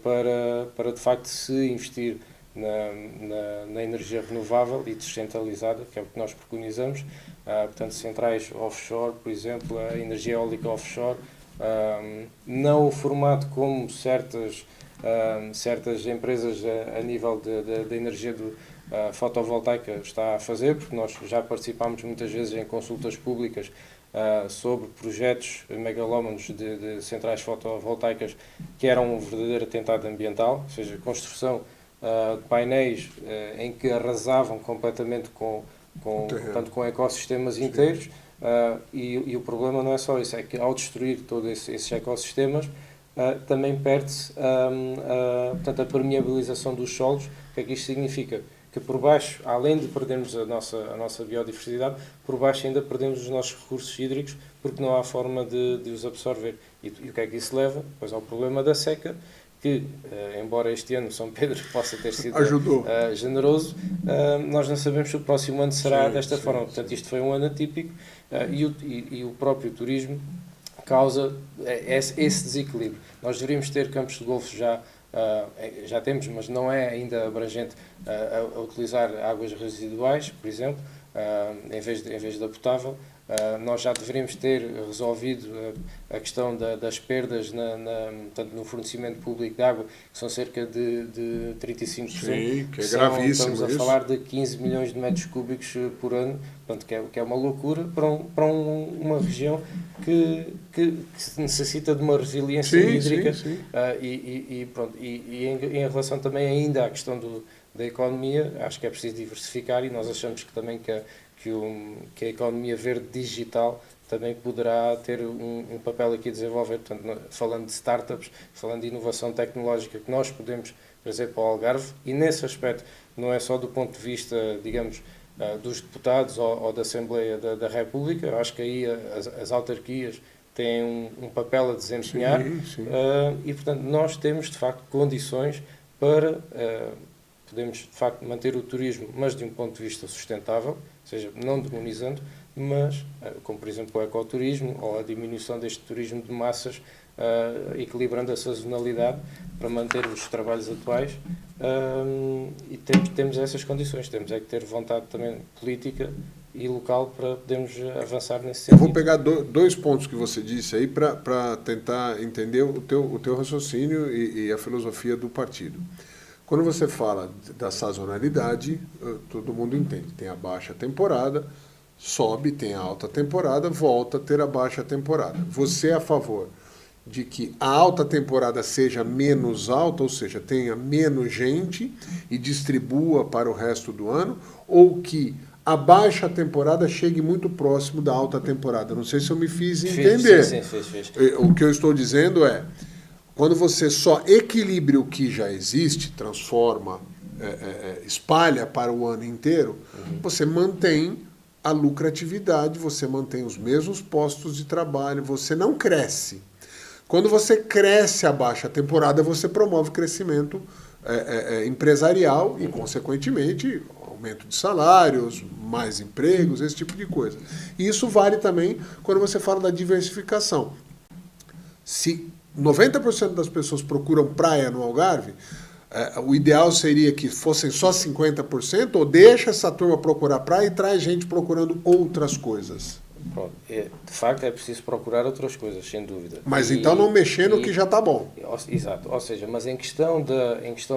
para de facto se investir na energia renovável e descentralizada, que é o que nós preconizamos, portanto centrais offshore, por exemplo, a energia eólica offshore, não o formato como certas empresas a nível da energia fotovoltaica está a fazer, porque nós já participámos muitas vezes em consultas públicas sobre projetos megalómanos de centrais fotovoltaicas que eram um verdadeiro atentado ambiental, ou seja, construção de painéis em que arrasavam completamente com ecossistemas inteiros, e o problema não é só isso, é que ao destruir todos esses ecossistemas também perde-se portanto, a permeabilização dos solos. O que é que isto significa? que por baixo, além de perdermos a nossa biodiversidade, por baixo ainda perdemos os nossos recursos hídricos, porque não há forma de os absorver. E o que é que isso leva? Pois ao problema da seca, que, embora este ano São Pedro possa ter sido generoso, nós não sabemos se o próximo ano será desta forma. Portanto, isto foi um ano atípico, e o próprio turismo causa esse desequilíbrio. Nós deveríamos ter campos de golfe já temos, mas não é ainda abrangente a utilizar águas residuais, por exemplo, em vez da potável. Nós já deveríamos ter resolvido a questão das perdas portanto, no fornecimento público de água, que são cerca de 35%. Sim, que é gravíssimo. Estamos a falar de 15 milhões de metros cúbicos por ano, portanto, que é uma loucura para uma região que necessita de uma resiliência hídrica. Sim. E em relação também ainda à questão da economia, acho que é preciso diversificar, e nós achamos que também que a economia verde digital também poderá ter um papel aqui a desenvolver. Portanto, falando de startups, falando de inovação tecnológica que nós podemos trazer para o Algarve, e nesse aspecto não é só do ponto de vista, digamos, dos deputados ou da Assembleia da República. Eu acho que aí as autarquias têm um papel a desempenhar. E, portanto, nós temos, de facto, condições para podemos, de facto, manter o turismo, mas de um ponto de vista sustentável, ou seja, não demonizando, mas, como por exemplo o ecoturismo ou a diminuição deste turismo de massas, equilibrando a sazonalidade para manter os trabalhos atuais, e temos essas condições, temos é que ter vontade também política e local para podermos avançar nesse sentido. Eu vou pegar dois pontos que você disse aí para tentar entender o teu raciocínio e a filosofia do partido. Quando você fala da sazonalidade, todo mundo entende. Tem a baixa temporada, sobe, tem a alta temporada, volta a ter a baixa temporada. Você é a favor de que a alta temporada seja menos alta, ou seja, tenha menos gente e distribua para o resto do ano, ou que a baixa temporada chegue muito próximo da alta temporada? Não sei se eu me fiz entender. Sim. O que eu estou dizendo é, quando você só equilibre o que já existe, transforma, espalha para o ano inteiro, você mantém a lucratividade, você mantém os mesmos postos de trabalho, você não cresce. Quando você cresce a baixa temporada, você promove crescimento empresarial e, consequentemente, aumento de salários, mais empregos, esse tipo de coisa. E isso vale também quando você fala da diversificação. Se 90% das pessoas procuram praia no Algarve, o ideal seria que fossem só 50%, ou deixa essa turma procurar praia e traz gente procurando outras coisas. Pronto. De facto, é preciso procurar outras coisas, sem dúvida. Mas então não mexer no que já está bom. Exato. Ou seja, mas em questão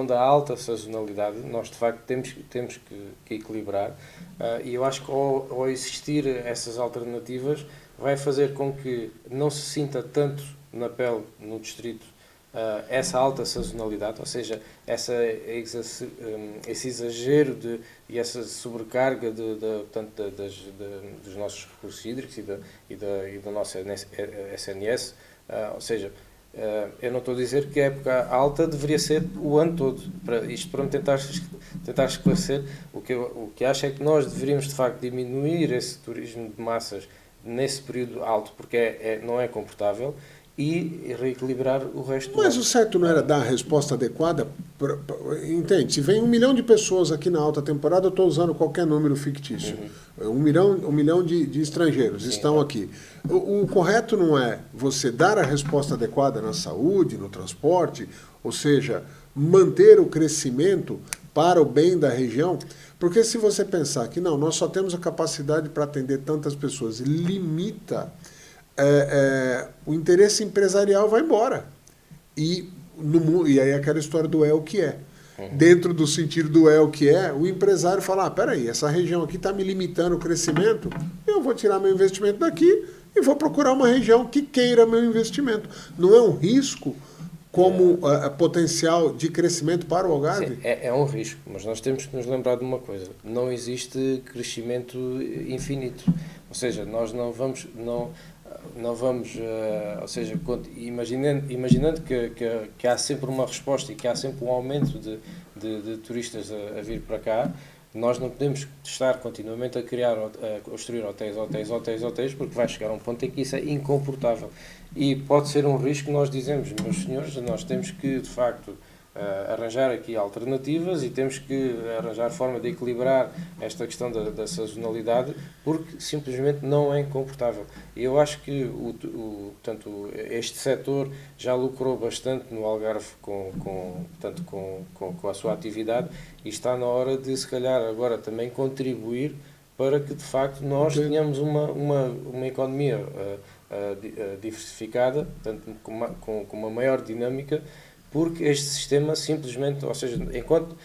da alta sazonalidade, nós de facto temos que equilibrar, e eu acho que ao existir essas alternativas, vai fazer com que não se sinta tanto na pele, no distrito, essa alta sazonalidade, ou seja, esse exagero e essa sobrecarga portanto, dos nossos recursos hídricos e da nossa SNS, ou seja, eu não estou a dizer que a época alta deveria ser o ano todo, para me tentar esclarecer. O que acho é que nós deveríamos de facto diminuir esse turismo de massas nesse período alto, porque não é confortável, e reequilibrar o resto do ano. Mas o certo não era dar a resposta adequada? Entende? Se vem 1 milhão de pessoas aqui na alta temporada, eu estou usando qualquer número fictício. 1 milhão de estrangeiros estão aqui. O correto não é você dar a resposta adequada na saúde, no transporte, ou seja, manter o crescimento para o bem da região? Porque se você pensar que não, nós só temos a capacidade para atender tantas pessoas, limita... o interesse empresarial vai embora. E aí aquela história do o que é. Dentro do sentido do o que é, o empresário fala, peraí, essa região aqui está me limitando o crescimento, eu vou tirar meu investimento daqui e vou procurar uma região que queira meu investimento. Não é um risco como potencial de crescimento para o Algarve? Sim, é um risco, mas nós temos que nos lembrar de uma coisa: não existe crescimento infinito. Ou seja, nós não vamos, ou seja, imaginando que há sempre uma resposta e que há sempre um aumento de turistas a vir para cá, nós não podemos estar continuamente a construir hotéis, porque vai chegar a um ponto em que isso é incomportável. E pode ser um risco. Nós dizemos, meus senhores, nós temos que, de facto, arranjar aqui alternativas e temos que arranjar forma de equilibrar esta questão da sazonalidade, porque simplesmente não é comportável. E eu acho que portanto, este setor já lucrou bastante no Algarve com a sua atividade, e está na hora de, se calhar, agora também contribuir para que, de facto, nós tenhamos uma economia diversificada, portanto, com uma maior dinâmica, porque este sistema simplesmente, ou seja, enquanto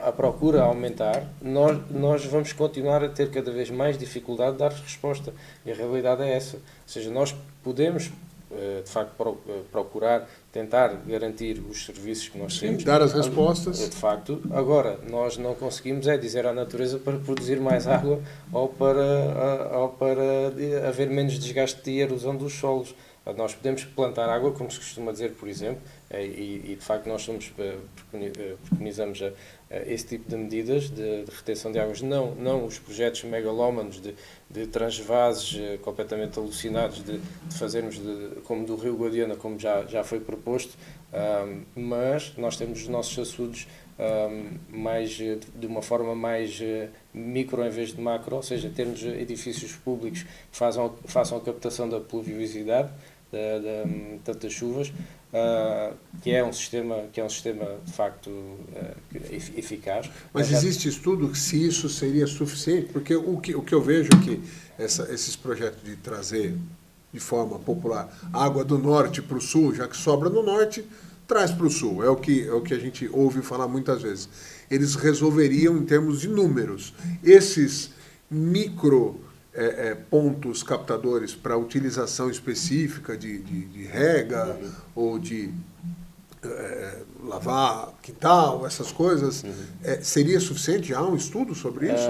a procura aumentar, nós vamos continuar a ter cada vez mais dificuldade de dar resposta. E a realidade é essa. Ou seja, nós podemos, de facto, procurar, tentar garantir os serviços que nós temos. Dar as respostas. De facto. Agora, nós não conseguimos dizer à natureza para produzir mais água ou para haver menos desgaste e erosão dos solos. Nós podemos plantar água, como se costuma dizer, por exemplo, e de facto nós preconizamos esse tipo de medidas de retenção de águas, não os projetos megalómanos de transvases completamente alucinados, de fazermos como do Rio Guadiana, como já foi proposto, mas nós temos os nossos açudes de uma forma mais micro em vez de macro, ou seja, termos edifícios públicos que façam a captação da pluviosidade, das chuvas, que é um sistema de facto eficaz. Mas existe estudo que se isso seria suficiente? Porque o que eu vejo é que esses projetos de trazer de forma popular água do norte para o sul, já que sobra no norte, traz para o sul. É o que a gente ouve falar muitas vezes. Eles resolveriam em termos de números. Esses micro pontos captadores para utilização específica de rega ou de lavar quintal, essas coisas, seria suficiente? Já há um estudo sobre isso?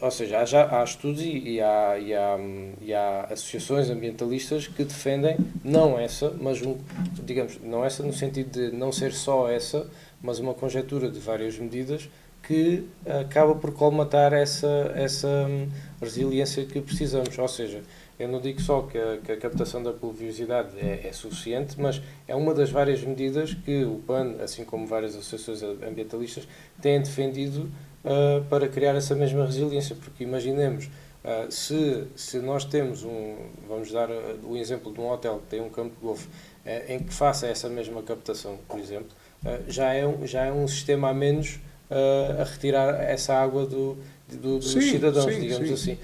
Ou seja, há estudos e há associações ambientalistas que defendem não essa, mas digamos, não essa no sentido de não ser só essa, mas uma conjectura de várias medidas que acaba por colmatar essa resiliência que precisamos. Ou seja, eu não digo só que a captação da pluviosidade é suficiente, mas é uma das várias medidas que o PAN, assim como várias associações ambientalistas, têm defendido para criar essa mesma resiliência. Porque imaginemos, se nós temos vamos dar o exemplo de um hotel que tem um campo de golfe, em que faça essa mesma captação, por exemplo, já é um sistema a menos a retirar essa água dos cidadãos, digamos assim.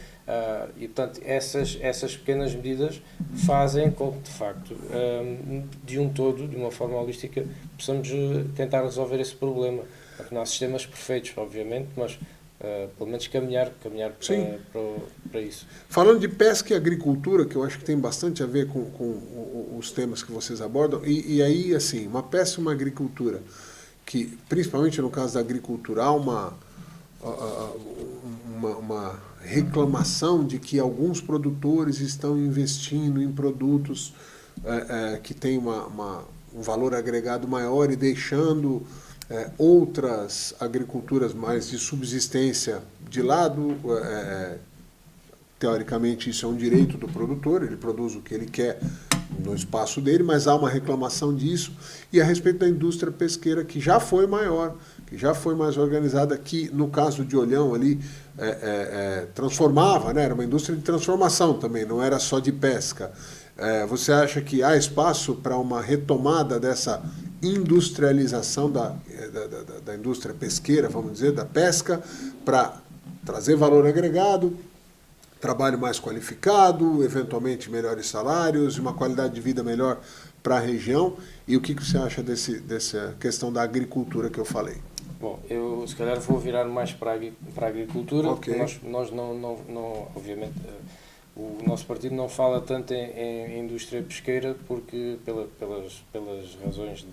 E, portanto, essas pequenas medidas fazem com que, de facto, de um todo, de uma forma holística, possamos tentar resolver esse problema. Porque não há sistemas perfeitos, obviamente, mas pelo menos caminhar para isso. Falando de pesca e agricultura, que eu acho que tem bastante a ver com os temas que vocês abordam, e aí, assim, uma pesca e uma agricultura, que, principalmente no caso da agricultura, há uma reclamação de que alguns produtores estão investindo em produtos que têm um valor agregado maior e deixando outras agriculturas mais de subsistência de lado. Teoricamente, isso é um direito do produtor, ele produz o que ele quer no espaço dele, mas há uma reclamação disso. E a respeito da indústria pesqueira, que já foi maior, que já foi mais organizada, que no caso de Olhão ali transformava, né? Era uma indústria de transformação também, não era só de pesca. Você acha que há espaço para uma retomada dessa industrialização da indústria pesqueira, vamos dizer, da pesca, para trazer valor agregado, trabalho mais qualificado, eventualmente melhores salários, uma qualidade de vida melhor para a região? E o que você acha dessa questão da agricultura que eu falei? Bom, eu se calhar vou virar mais para a agricultura, okay. Porque nós não, obviamente, o nosso partido não fala tanto em indústria pesqueira, porque pelas razões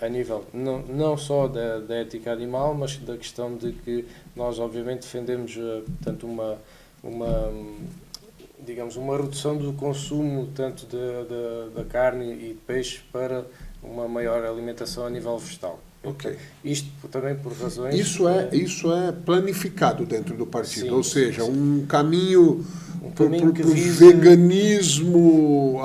a nível não só da ética animal, mas da questão de que nós obviamente defendemos tanto digamos, uma redução do consumo tanto da carne e de peixe para uma maior alimentação a nível vegetal. Ok. Isto também por razões... Isso é planificado dentro do partido, Sim, ou seja, sim. um caminho para o que vise... veganismo,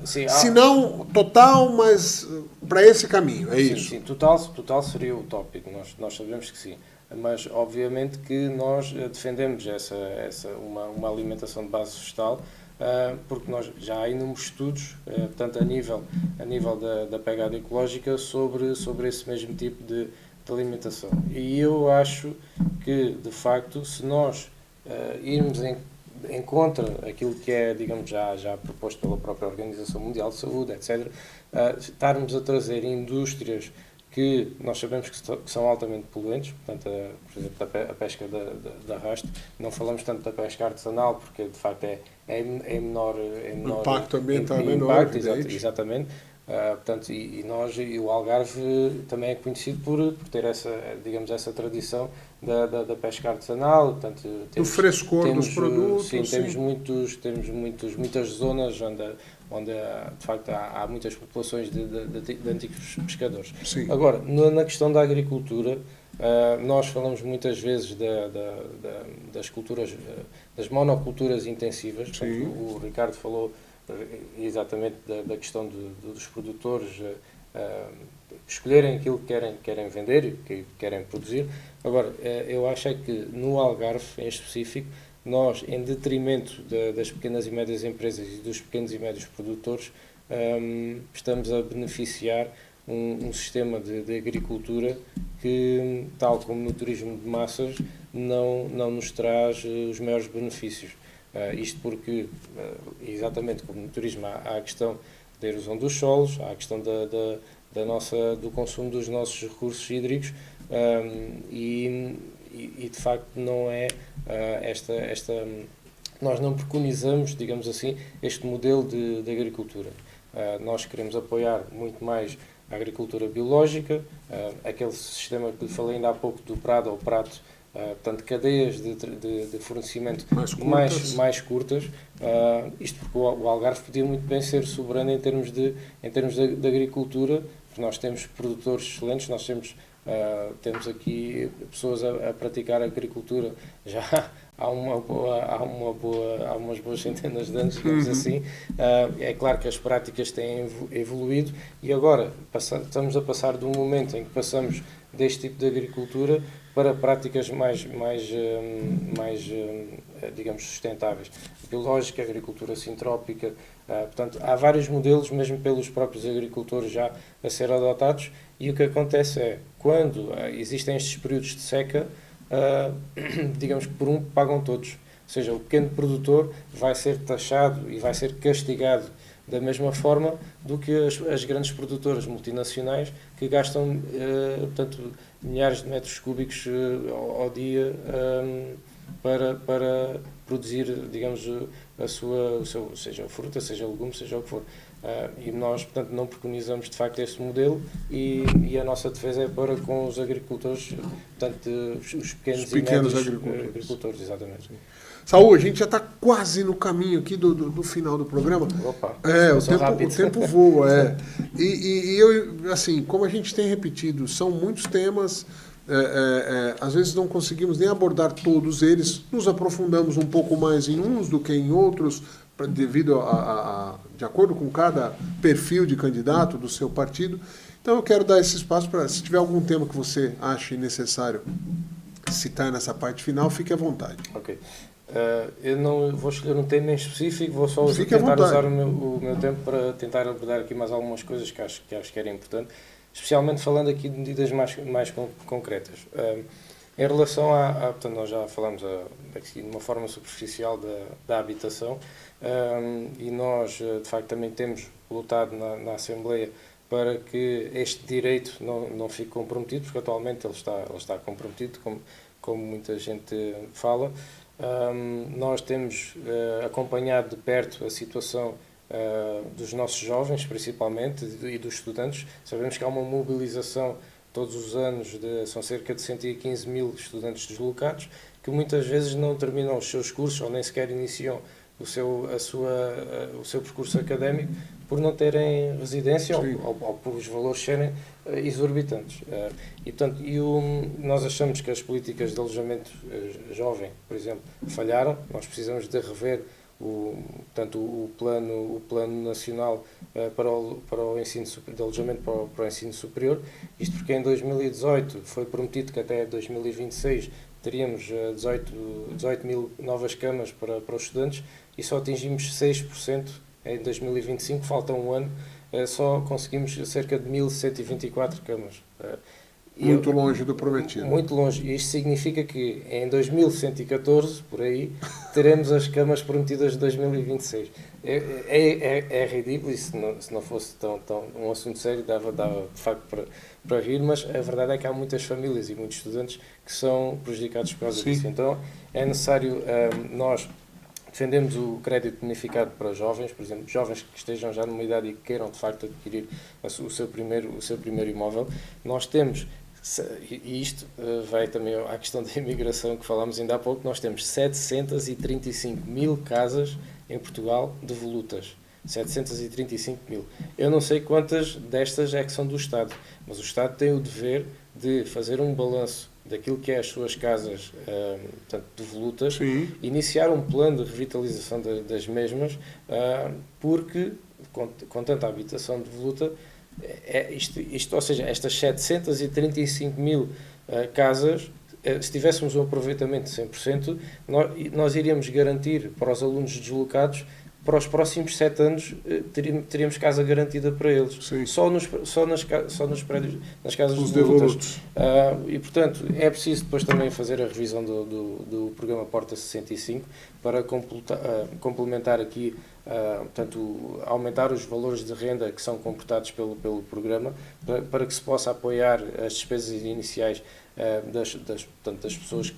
Sim, se não total, mas para esse caminho, é isso? Sim, total seria utópico, nós sabemos que sim. Mas, obviamente, que nós defendemos uma alimentação de base vegetal, porque nós já há inúmeros estudos, tanto a nível da pegada ecológica, sobre esse mesmo tipo de alimentação. E eu acho que, de facto, se nós irmos em contra aquilo que é, digamos, já proposto pela própria Organização Mundial de Saúde, etc., estarmos a trazer indústrias que nós sabemos que são altamente poluentes, portanto, por exemplo, a pesca de arrasto, não falamos tanto da pesca artesanal, porque de facto é menor o impacto ambiental é menor, evidente. Exatamente. Portanto, e o Algarve também é conhecido por ter essa tradição da pesca artesanal, portanto, do frescor dos produtos. Sim, temos muitas zonas onde de facto há muitas populações de antigos pescadores. Sim. Agora, na questão da agricultura, nós falamos muitas vezes das culturas, das monoculturas intensivas. Portanto, o Ricardo falou exatamente da questão dos produtores escolherem aquilo que querem vender e que querem produzir. Agora, eu acho é que no Algarve, em específico, nós, em detrimento das pequenas e médias empresas e dos pequenos e médios produtores, estamos a beneficiar um sistema de agricultura que, tal como no turismo de massas, não nos traz os maiores benefícios. Isto porque, exatamente como no turismo, há a questão da erosão dos solos, há a questão do consumo dos nossos recursos hídricos, e de facto não é nós não preconizamos, digamos assim, este modelo de agricultura. Nós queremos apoiar muito mais a agricultura biológica, aquele sistema que lhe falei ainda há pouco do prado ao prato, portanto, cadeias de fornecimento mais curtas. Isto porque o Algarve podia muito bem ser soberano em termos de agricultura, porque nós temos produtores excelentes, nós temos aqui pessoas a praticar agricultura já há umas boas centenas de anos, digamos assim. É claro que as práticas têm evoluído e agora estamos a passar de um momento em que passamos deste tipo de agricultura para práticas mais digamos, sustentáveis. Biológica, agricultura sintrópica, portanto, há vários modelos, mesmo pelos próprios agricultores já a ser adotados, e o que acontece é, quando existem estes períodos de seca, digamos que por um pagam todos. Ou seja, o pequeno produtor vai ser taxado e vai ser castigado da mesma forma do que as grandes produtoras multinacionais que gastam, portanto, milhares de metros cúbicos ao dia para produzir, digamos, seja a fruta, seja o legume, seja o que for. E nós, portanto, não preconizamos de facto esse modelo e a nossa defesa é para com os agricultores, portanto, os pequenos e médios agricultores, exatamente. Saúl, a gente já está quase no caminho aqui do final do programa. Opa, o tempo voa. E eu, assim, como a gente tem repetido, são muitos temas, às vezes não conseguimos nem abordar todos eles, nos aprofundamos um pouco mais em uns do que em outros, devido de acordo com cada perfil de candidato do seu partido. Então eu quero dar esse espaço para, se tiver algum tema que você ache necessário citar nessa parte final, fique à vontade. Ok. Eu não vou escolher um tema em específico, vou só tentar usar o meu tempo para tentar abordar aqui mais algumas coisas que acho que era importante, especialmente falando aqui de medidas mais concretas. Em relação portanto, nós já falamos aqui de uma forma superficial da habitação, e nós, de facto, também temos lutado na Assembleia para que este direito não fique comprometido, porque atualmente ele está comprometido, como muita gente fala. Nós temos acompanhado de perto a situação dos nossos jovens, principalmente, e dos estudantes. Sabemos que há uma mobilização todos os anos, são cerca de 115 mil estudantes deslocados, que muitas vezes não terminam os seus cursos ou nem sequer iniciam o seu percurso académico por não terem residência ou por os valores serem exorbitantes. E, portanto, nós achamos que as políticas de alojamento jovem, por exemplo, falharam. Nós precisamos de rever portanto, o plano nacional para o ensino de alojamento para o ensino superior. Isto porque em 2018 foi prometido que até 2026 teríamos 18 mil novas camas para os estudantes e só atingimos 6% em 2025, falta um ano, só conseguimos cerca de 1.124 camas. Muito longe do prometido. Muito longe. E isto significa que em 2114, por aí, teremos as camas prometidas de 2026. É ridículo, e se não fosse tão um assunto sério, dava de facto para rir, mas a verdade é que há muitas famílias e muitos estudantes que são prejudicados por causa disso. Então é necessário nós defendemos o crédito bonificado para jovens, por exemplo, jovens que estejam já numa idade e que queiram de facto adquirir o seu primeiro imóvel. Nós temos, e isto vai também à questão da imigração que falámos ainda há pouco, nós temos 735 mil casas em Portugal devolutas. 735 mil. Eu não sei quantas destas é que são do Estado, mas o Estado tem o dever de fazer um balanço daquilo que é as suas casas portanto, devolutas, iniciar um plano de revitalização das mesmas, porque com tanta habitação devoluta, ou seja, estas 735 mil casas, se tivéssemos um aproveitamento de 100%, nós iríamos garantir para os alunos deslocados, para os próximos 7 anos, teríamos casa garantida para eles. Só nos prédios, nas casas devolutas. E, portanto, é preciso depois também fazer a revisão do programa Porta 65 para complementar aqui, portanto, aumentar os valores de renda que são comportados pelo programa, para que se possa apoiar as despesas iniciais das pessoas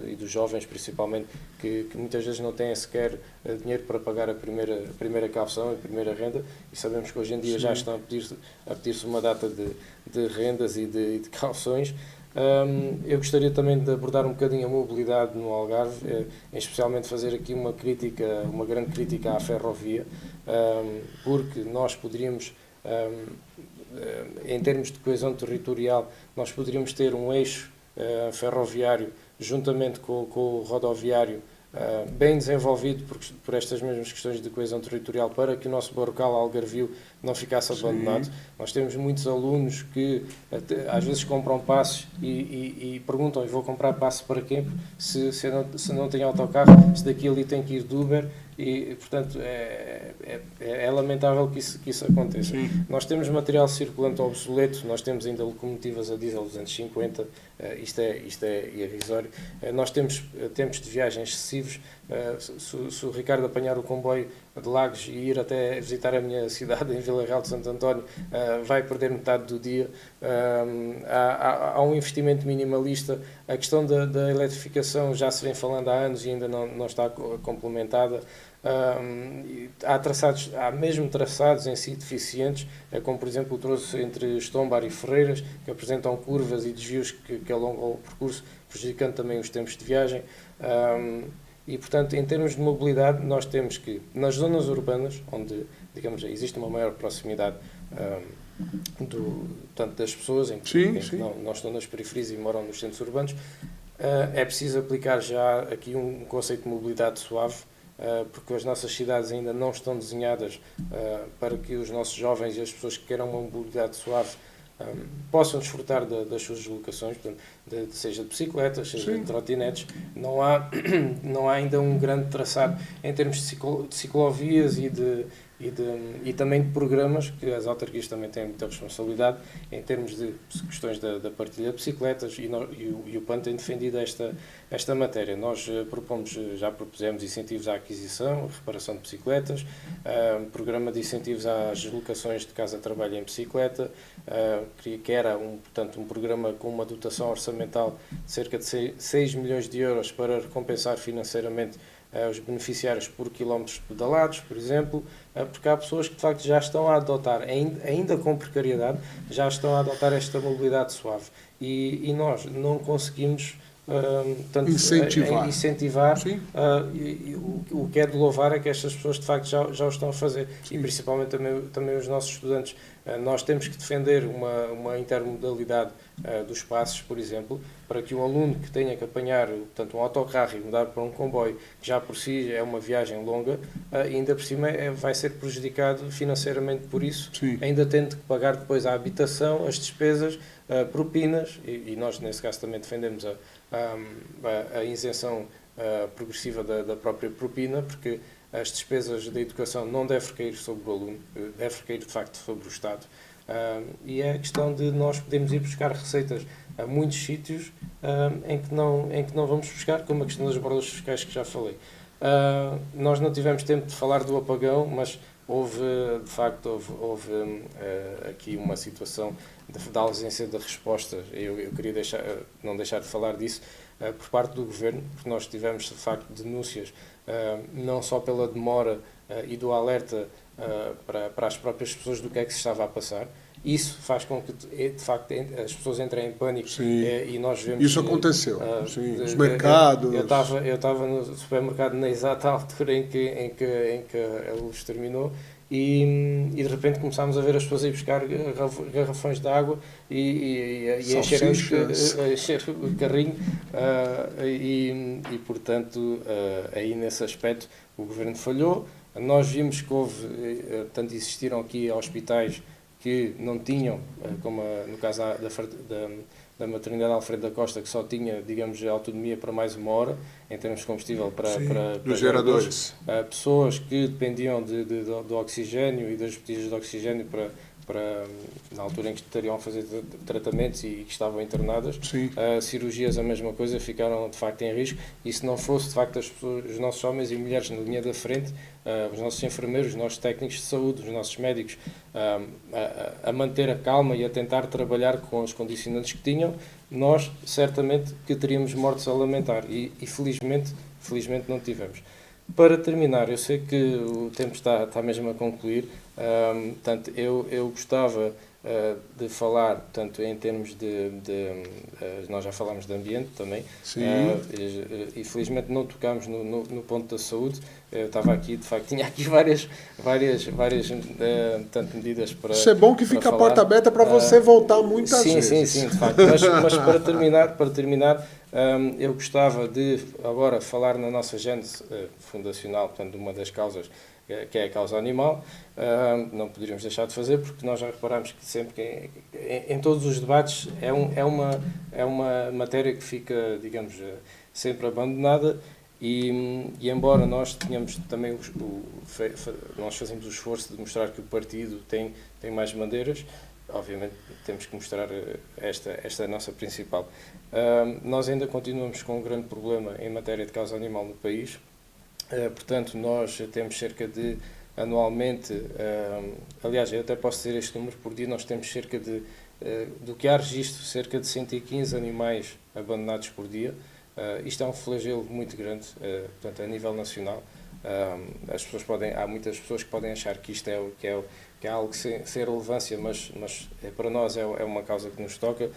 e dos jovens principalmente, que muitas vezes não têm sequer dinheiro para pagar a primeira calção, a primeira renda, e sabemos que hoje em dia já estão a pedir-se uma data de rendas e de calções. Eu gostaria também de abordar um bocadinho a mobilidade no Algarve, especialmente fazer aqui uma grande crítica à ferrovia, porque nós poderíamos, em termos de coesão territorial, nós poderíamos ter um eixo ferroviário juntamente com o rodoviário bem desenvolvido por estas mesmas questões de coesão territorial, para que o nosso barrocal algarvio não ficasse abandonado. Nós temos muitos alunos que às vezes compram passes e perguntam: vou comprar passe para quê? Se não tem autocarro, se daqui ali tem que ir de Uber. E, portanto, é lamentável que isso aconteça. Nós temos material circulante obsoleto, nós temos ainda locomotivas a diesel 250, isto é irrisório. Nós temos tempos de viagem excessivos. Se o Ricardo apanhar o comboio de Lagos e ir até visitar a minha cidade, em Vila Real de Santo António, vai perder metade do dia. Há um investimento minimalista. A questão da eletrificação já se vem falando há anos e ainda não está complementada. Há mesmo traçados em si deficientes, como por exemplo o troço entre Estombar e Ferreiras, que apresentam curvas e desvios que alongam o percurso, prejudicando também os tempos de viagem. E, portanto, em termos de mobilidade, nós temos que, nas zonas urbanas, onde, digamos, existe uma maior proximidade tanto das pessoas, em que não estão nas periferias e moram nos centros urbanos, é preciso aplicar já aqui um conceito de mobilidade suave, porque as nossas cidades ainda não estão desenhadas para que os nossos jovens e as pessoas que queiram uma mobilidade suave possam desfrutar das suas deslocações, portanto, seja de bicicletas, seja de trotinetes. Não há ainda um grande traçado em termos de ciclovias e também de programas, que as autarquias também têm muita responsabilidade em termos de questões da partilha de bicicletas, e o PAN tem defendido esta matéria. Nós já propusemos incentivos à aquisição, reparação de bicicletas, programa de incentivos às deslocações de casa-trabalho em bicicleta, que era um programa com uma dotação orçamental de cerca de 6 milhões de euros para recompensar financeiramente os beneficiários por quilómetros pedalados, por exemplo, porque há pessoas que de facto já estão a adotar, ainda com precariedade, já estão a adotar esta mobilidade suave, e nós não conseguimos portanto, incentivar o que é de louvar é que estas pessoas de facto já o estão a fazer. Sim. E principalmente também os nossos estudantes. Nós temos que defender uma intermodalidade dos passos, por exemplo, para que um aluno que tenha que apanhar, portanto, um autocarro e mudar para um comboio, que já por si é uma viagem longa, ainda por cima vai ser prejudicado financeiramente por isso, sim, ainda tendo que pagar depois a habitação, as despesas, propinas, e nós nesse caso também defendemos a isenção progressiva da própria propina, porque as despesas da educação não devem recair sobre o aluno, deve recair de facto sobre o Estado. E é a questão de nós podermos ir buscar receitas a muitos sítios em que não vamos buscar, como a questão das bordas fiscais que já falei. Nós não tivemos tempo de falar do apagão, mas houve aqui uma situação da ausência de respostas. Eu queria não deixar de falar disso por parte do Governo, porque nós tivemos de facto denúncias, não só pela demora e do alerta para as próprias pessoas do que é que se estava a passar. Isso faz com que, de facto, as pessoas entrem em pânico. E nós vemos... Isso aconteceu. Os mercados... Eu estava no supermercado na exata altura em que a luz terminou e de repente começámos a ver as pessoas a ir buscar garrafões de água e encher o carrinho e, portanto, aí nesse aspecto o Governo falhou. Nós vimos que portanto, existiram aqui hospitais que não tinham, como no caso da maternidade Alfredo da Costa, que só tinha, digamos, autonomia para mais uma hora, em termos de combustível para dos geradores. Pessoas que dependiam do oxigênio e das botijas de oxigênio na altura em que estariam a fazer tratamentos e que estavam internadas. Cirurgias, a mesma coisa, ficaram de facto em risco. E se não fosse de facto os nossos homens e mulheres na linha da frente, os nossos enfermeiros, os nossos técnicos de saúde, os nossos médicos, a manter a calma e a tentar trabalhar com os condicionantes que tinham, nós certamente que teríamos mortes a lamentar. E felizmente não tivemos. Para terminar, eu sei que o tempo está mesmo a concluir, portanto, eu gostava de falar, portanto, em termos nós já falámos de ambiente também, e felizmente não tocámos no ponto da saúde. Eu estava aqui, de facto, tinha aqui várias portanto, medidas para... Isso é bom que fica a porta aberta para você voltar muitas vezes. Sim, de facto, mas para terminar, eu gostava de agora falar na nossa gênese fundacional, portanto, de uma das causas, que é a causa animal. Não poderíamos deixar de fazer, porque nós já reparamos que sempre que em todos os debates é uma matéria que fica, digamos, sempre abandonada. E embora nós tenhamos também nós fazemos o esforço de mostrar que o partido tem mais bandeiras, obviamente temos que mostrar esta é a nossa principal. Nós ainda continuamos com um grande problema em matéria de causa animal no país. Portanto, nós temos cerca de, anualmente, aliás, eu até posso dizer este número por dia, nós temos cerca de, do que há registro, cerca de 115 animais abandonados por dia. Isto é um flagelo muito grande, portanto, a nível nacional. Há muitas pessoas que podem achar que isto é algo sem relevância, mas para nós é uma causa que nos toca.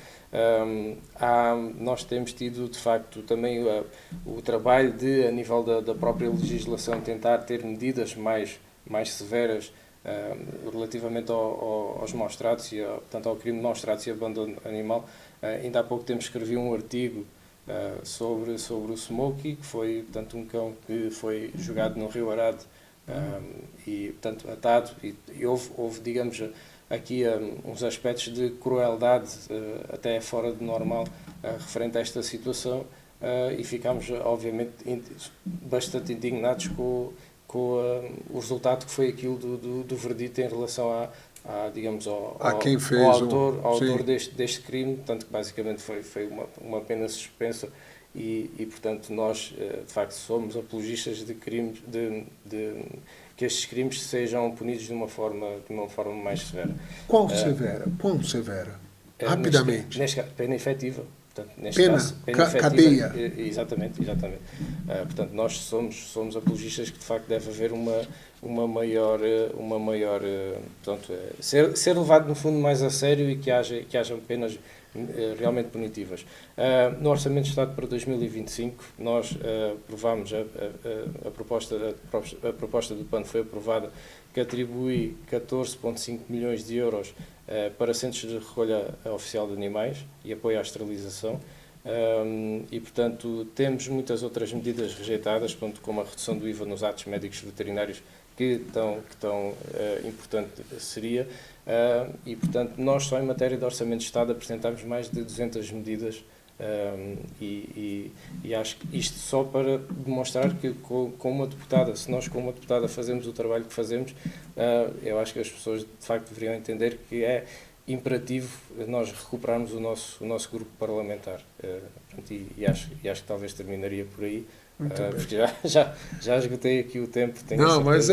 Nós temos tido, de facto, também o trabalho de, a nível da própria legislação, tentar ter medidas mais severas relativamente aos maus-tratos, portanto, ao crime de maus-tratos e abandono animal. Ainda há pouco tempo escrevi um artigo sobre o Smokey, que foi, portanto, um cão que foi jogado no Rio Arado e, portanto, atado, e houve, digamos, aqui uns aspectos de crueldade até fora do normal referente a esta situação, e ficámos, obviamente, bastante indignados com o resultado que foi aquilo do verdito em relação digamos, ao autor deste crime, portanto, que basicamente foi uma pena suspensa. E portanto, nós, de facto, somos apologistas de crimes, que estes crimes sejam punidos de uma forma mais severa. Quão severa? Rapidamente. Neste caso, pena efetiva. Portanto, pena efetiva, cadeia. Exatamente. Portanto, nós somos apologistas que, de facto, deve haver uma maior portanto, ser levado, no fundo, mais a sério, e que haja penas realmente punitivas. No Orçamento de Estado para 2025, nós aprovámos a proposta do PAN foi aprovada, que atribui 14,5 milhões de euros para centros de recolha oficial de animais e apoio à esterilização. E, portanto, temos muitas outras medidas rejeitadas, como a redução do IVA nos atos médicos veterinários, que tão importante seria. E, portanto, nós só em matéria de Orçamento de Estado apresentámos mais de 200 medidas e acho que isto só para demonstrar que com uma deputada, se nós com uma deputada fazemos o trabalho que fazemos, eu acho que as pessoas de facto deveriam entender que é imperativo nós recuperarmos o nosso grupo parlamentar. E acho que talvez terminaria por aí. Porque já esgotei aqui o tempo. Não, mas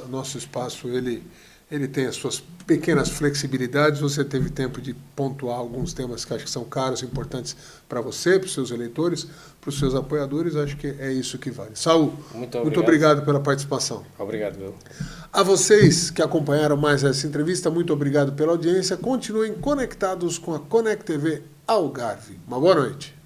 nosso espaço, ele tem as suas pequenas flexibilidades. Você teve tempo de pontuar alguns temas que acho que são caros, importantes para você, para os seus eleitores, para os seus apoiadores. Acho que é isso que vale. Saul, muito obrigado pela participação. Obrigado, Bill. A vocês que acompanharam mais essa entrevista, muito obrigado pela audiência. Continuem conectados com a Conect TV Algarve. Uma boa noite.